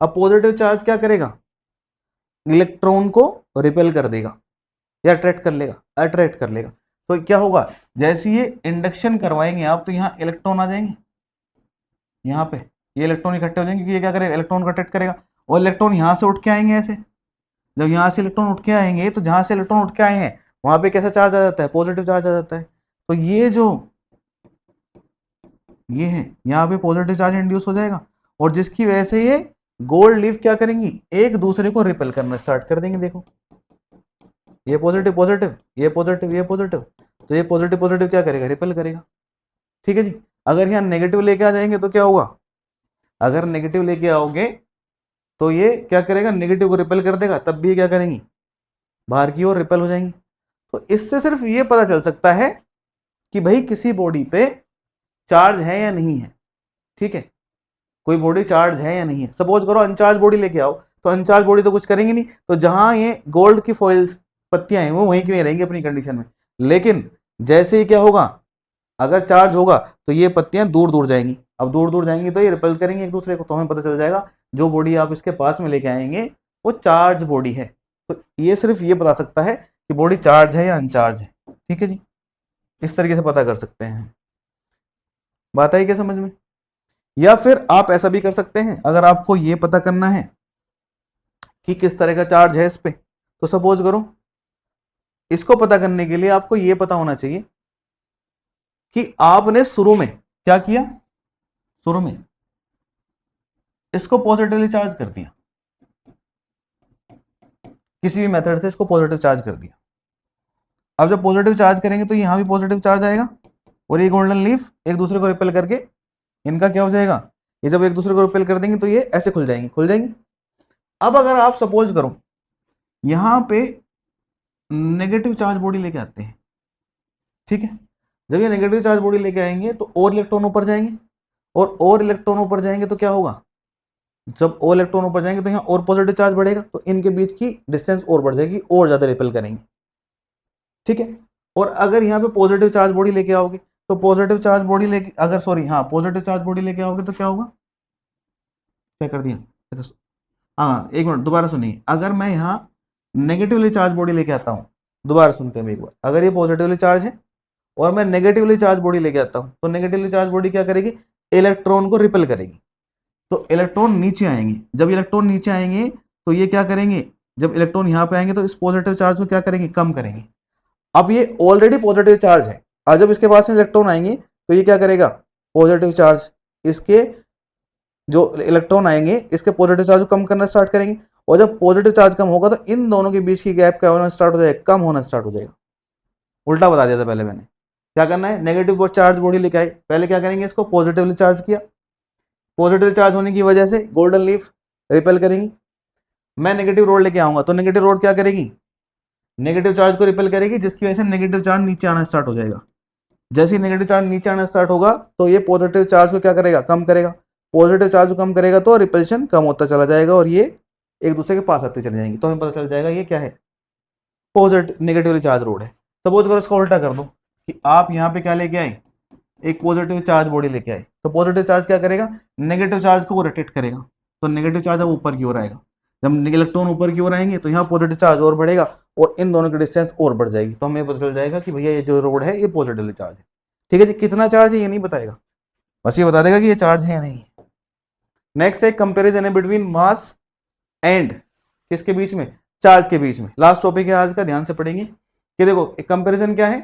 अब पॉजिटिव चार्ज क्या करेगा? इलेक्ट्रॉन को रिपेल कर देगा या अट्रैक्ट कर लेगा। तो क्या होगा? जैसे ये इंडक्शन करवाएंगे आप तो यहाँ इलेक्ट्रॉन आ जाएंगे, यहाँ पे ये इलेक्ट्रॉन इकट्ठे हो जाएंगे, क्योंकि ये क्या करेगा? इलेक्ट्रॉन को अट्रैक्ट करेगा। और इलेक्ट्रॉन यहाँ से उठ के आएंगे ऐसे, जब यहाँ से इलेक्ट्रॉन उठ के आएंगे तो जहां से इलेक्ट्रॉन उठ के आए हैं वहां पे कैसा चार्ज आ जाता है? पॉजिटिव चार्ज आ जाता है। तो ये जो ये है यहाँ पे पॉजिटिव चार्ज इंड्यूस हो जाएगा, और जिसकी वजह से ये गोल्ड लीफ क्या करेंगी? एक दूसरे को रिपेल करना स्टार्ट कर देंगे। देखो ये पॉजिटिव पॉजिटिव, ये पॉजिटिव ये पॉजिटिव, तो ये पॉजिटिव पॉजिटिव क्या करेगा? रिपेल करेगा। ठीक है जी। अगर यहाँ नेगेटिव लेके आ जाएंगे तो क्या होगा? अगर नेगेटिव लेके आओगे तो ये क्या करेगा? नेगेटिव को रिपेल कर देगा, तब भी ये क्या करेंगी? बाहर की ओर रिपेल हो जाएंगी। तो इससे सिर्फ ये पता चल सकता है कि भाई किसी बॉडी पे चार्ज है या नहीं है। ठीक है, कोई बॉडी चार्ज है या नहीं है। सपोज करो अनचार्ज बॉडी लेके आओ, तो अनचार्ज बॉडी तो कुछ करेंगे नहीं, तो जहां ये गोल्ड की फॉइल्स पत्तियां हैं वो वहीं की वहीं रहेंगी अपनी कंडीशन में। लेकिन जैसे ही क्या होगा, अगर चार्ज होगा तो ये पत्तियां दूर दूर जाएंगी। अब दूर दूर जाएंगी तो ये रिपेल करेंगे एक दूसरे को, तो हमें पता चल जाएगा जो बॉडी आप इसके पास में लेके आएंगे वो चार्ज बॉडी है। तो ये सिर्फ ये बता सकता है कि बॉडी चार्ज है या अनचार्ज है। ठीक है जी, इस तरीके से पता कर सकते हैं। बात आई क्या समझ में? या फिर आप ऐसा भी कर सकते हैं, अगर आपको ये पता करना है कि किस तरह का चार्ज है इस पे, तो सपोज करो इसको पता करने के लिए आपको ये पता होना चाहिए कि आपने शुरू में क्या किया? शुरू में इसको पॉजिटिवली चार्ज कर दिया, किसी भी मेथड से इसको पॉजिटिव चार्ज कर दिया। अब जब पॉजिटिव चार्ज करेंगे तो यहां भी पॉजिटिव चार्ज आएगा, और ये गोल्डन लीफ एक दूसरे को रिपेल करके इनका क्या हो जाएगा? ये जब एक दूसरे को रिपेल कर देंगे तो ये ऐसे खुल जाएंगे। अब अगर आप सपोज करो यहां पे नेगेटिव चार्ज बॉडी लेके आते हैं, ठीक है। जब ये नेगेटिव चार्ज बॉडी लेके आएंगे तो और इलेक्ट्रॉन ऊपर जाएंगे, और इलेक्ट्रॉन ऊपर जाएंगे तो क्या होगा, जब और इलेक्ट्रॉन ऊपर जाएंगे तो यहाँ और पॉजिटिव चार्ज बढ़ेगा, तो इनके बीच की डिस्टेंस और बढ़ जाएगी, और ज्यादा रिपेल करेंगे, ठीक है। और अगर यहाँ पे पॉजिटिव चार्ज बॉडी लेके आओगे तो पॉजिटिव चार्ज बॉडी लेके अगर सॉरी हाँ पॉजिटिव चार्ज बॉडी लेके आओगे तो क्या होगा, क्या कर दिया, हाँ एक मिनट दोबारा सुनिए, अगर मैं यहाँ नेगेटिवली चार्ज बॉडी लेके आता हूँ, दोबारा सुनते हैं एक बार, अगर ये पॉजिटिवली चार्ज है और मैं नेगेटिवली चार्ज बॉडी लेके आता हूँ तो नेगेटिवली चार्ज बॉडी क्या करेगी, इलेक्ट्रॉन को रिपेल करेगी, तो इलेक्ट्रॉन नीचे आएंगे, जब इलेक्ट्रॉन नीचे आएंगे तो ये क्या करेंगे, जब इलेक्ट्रॉन यहाँ पे आएंगे तो इस पॉजिटिव चार्ज को क्या करेंगे, कम करेंगे। अब ये ऑलरेडी पॉजिटिव चार्ज है, और जब इसके पास में इलेक्ट्रॉन आएंगे तो ये क्या करेगा, पॉजिटिव चार्ज इसके जो इलेक्ट्रॉन आएंगे इसके पॉजिटिव चार्ज को कम करना स्टार्ट करेंगे, और जब पॉजिटिव चार्ज कम होगा तो इन दोनों के बीच की गैप क्या होना स्टार्ट हो जाएगा, कम होना स्टार्ट हो जाएगा। उल्टा बता दिया था पहले मैंने, क्या करना है, नेगेटिव चार्ज बॉडी लेके आए, पहले क्या करेंगे, इसको पॉजिटिवली चार्ज किया, पॉजिटिव चार्ज होने की वजह से गोल्डन लीफ रिपेल करेंगी। मैं नेगेटिव रोड लेके आऊंगा तो नेगेटिव रोड क्या करेगी, नेगेटिव चार्ज को रिपेल करेगी, जिसकी वजह से नेगेटिव चार्ज नीचे आना स्टार्ट हो जाएगा। जैसे ही नेगेटिव चार्ज नीचे आना स्टार्ट होगा तो ये पॉजिटिव चार्ज को क्या करेगा, कम करेगा, पॉजिटिव चार्ज को कम करेगा तो रिपल्शन कम होता चला जाएगा और ये एक दूसरे के पास आते चले जाएंगे, तो हमें पता चल जाएगा ये क्या है, पॉजिटिव नेगेटिवली चार्ज रोड है। सपोज करो इसको उल्टा कर दो कि आप यहाँ पे क्या लेके आए, एक पॉजिटिव चार्ज बॉडी लेके आए, तो पॉजिटिव चार्ज क्या करेगा, नेगेटिव चार्ज को रोटेट करेगा, तो नेगेटिव चार्ज अब ऊपर की ओर आएगा, जब इलेक्ट्रॉन ऊपर की ओर आएंगे तो यहाँ पॉजिटिव चार्ज और बढ़ेगा और इन दोनों की डिस्टेंस और बढ़ जाएगी, तो हमें पता चल जाएगा कि भैया ये जो रोड है ये पॉजिटिवली चार्ज है, ठीक है जी। कितना चार्ज है ये नहीं बताएगा, बस ये बता देगा कि ये चार्ज है या नहीं है। नेक्स्ट है कंपैरिजन है बिटवीन मास एंड किसके बीच में, चार्ज के बीच में। लास्ट टॉपिक है आज का, ध्यान से पढ़ेंगे कि देखो एक कंपैरिजन क्या है,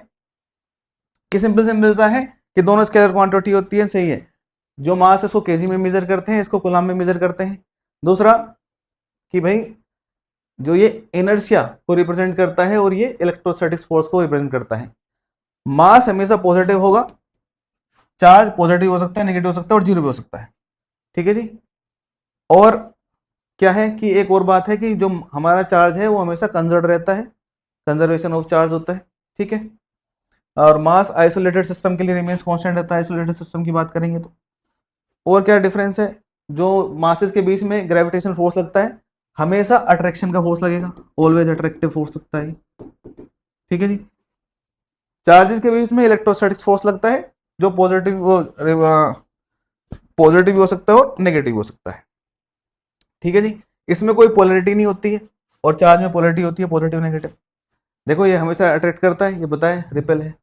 कि सिंपल से मिलता है कि दोनों स्केलर क्वांटिटी होती है, सही है, जो मास है उसको केजी में मेजर करते हैं, इसको कूलम में मेजर करते हैं। दूसरा कि भाई जो ये इनर्शिया को रिप्रेजेंट करता है और ये इलेक्ट्रोस्टैटिक फोर्स को रिप्रेजेंट करता है। मास हमेशा पॉजिटिव होगा, चार्ज पॉजिटिव हो सकता है, नेगेटिव हो सकता है और जीरो भी हो सकता है, ठीक है जी। और क्या है कि एक और बात है कि जो हमारा चार्ज है वो हमेशा कंजर्व रहता है, कंजर्वेशन ऑफ चार्ज होता है, ठीक है। और मास आइसोलेटेड सिस्टम के लिए रिमेन्स कांस्टेंट रहता है, आइसोलेटेड सिस्टम की बात करेंगे तो। और क्या डिफरेंस है, जो मासेस के बीच में ग्रेविटेशन फोर्स लगता है हमेशा अट्रैक्शन का फोर्स लगेगा, ऑलवेज अट्रैक्टिव फोर्स लगता है, ठीक है जी। चार्जेस के बीच में इलेक्ट्रोस्टैटिक फोर्स लगता है जो पॉजिटिव भी हो सकता है और नेगेटिव हो सकता है, ठीक है जी। इसमें कोई पोलैरिटी नहीं होती है और चार्ज में पोलैरिटी होती है, पॉजिटिव नेगेटिव। देखो ये हमेशा अट्रैक्ट करता है, ये बताएं रिपेल है।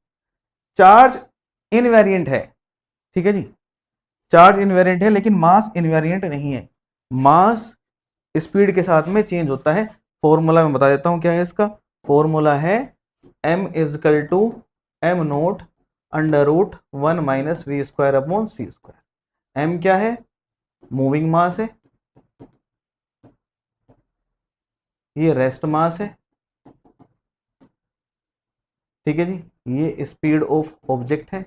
चार्ज इनवेरिएंट है, ठीक है जी, चार्ज इनवेरिएंट है लेकिन मास इनवेरिएंट नहीं है, मास स्पीड के साथ में चेंज होता है। फॉर्मूला मैं बता देता हूं क्या है इसका, फॉर्मूला है m equal to M nought under root 1 minus V square upon C square. m क्या है, मूविंग मास है, ये रेस्ट मास है, ठीक है जी, ये स्पीड ऑफ ऑब्जेक्ट है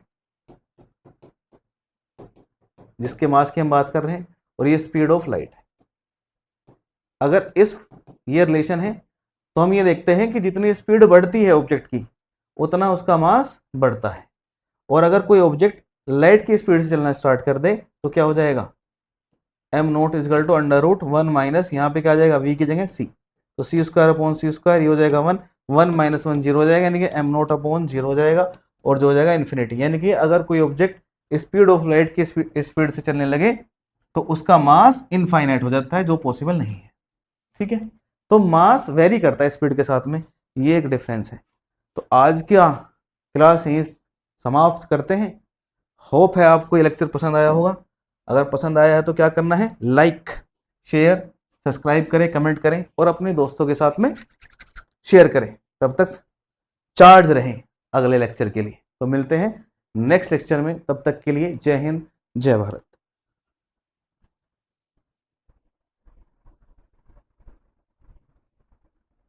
जिसके मास की हम बात कर रहे हैं, और ये स्पीड ऑफ लाइट है। अगर ये रिलेशन है तो हम ये देखते हैं कि जितनी स्पीड बढ़ती है ऑब्जेक्ट की उतना उसका मास बढ़ता है, और अगर कोई ऑब्जेक्ट लाइट की स्पीड से चलना स्टार्ट कर दे तो क्या हो जाएगा, M nought equal to under root 1 minus यहाँ पे क्या आ जाएगा, वी की जगह सी, तो सी स्क्वायर अपॉन सी स्क्वायर, ये हो जाएगा 1, 1 माइनस 1 जीरो हो जाएगा, यानी कि एम नोट अपॉन जीरो हो जाएगा, और जो हो जाएगा इन्फिनिटी। यानी कि अगर कोई ऑब्जेक्ट स्पीड ऑफ लाइट की स्पीड से चलने लगे तो उसका मास इनफाइनाइट हो जाता है, जो पॉसिबल नहीं है, ठीक है। तो मास वेरी करता है स्पीड के साथ में, ये एक डिफरेंस है। तो आज का क्लास यही समाप्त करते हैं। होप है आपको ये लेक्चर पसंद आया होगा। अगर पसंद आया है तो क्या करना है, लाइक शेयर सब्सक्राइब करें, कमेंट करें और अपने दोस्तों के साथ में शेयर करें। तब तक चार्ज रहें अगले लेक्चर के लिए। तो मिलते हैं नेक्स्ट लेक्चर में, तब तक के लिए जय हिंद जय भारत।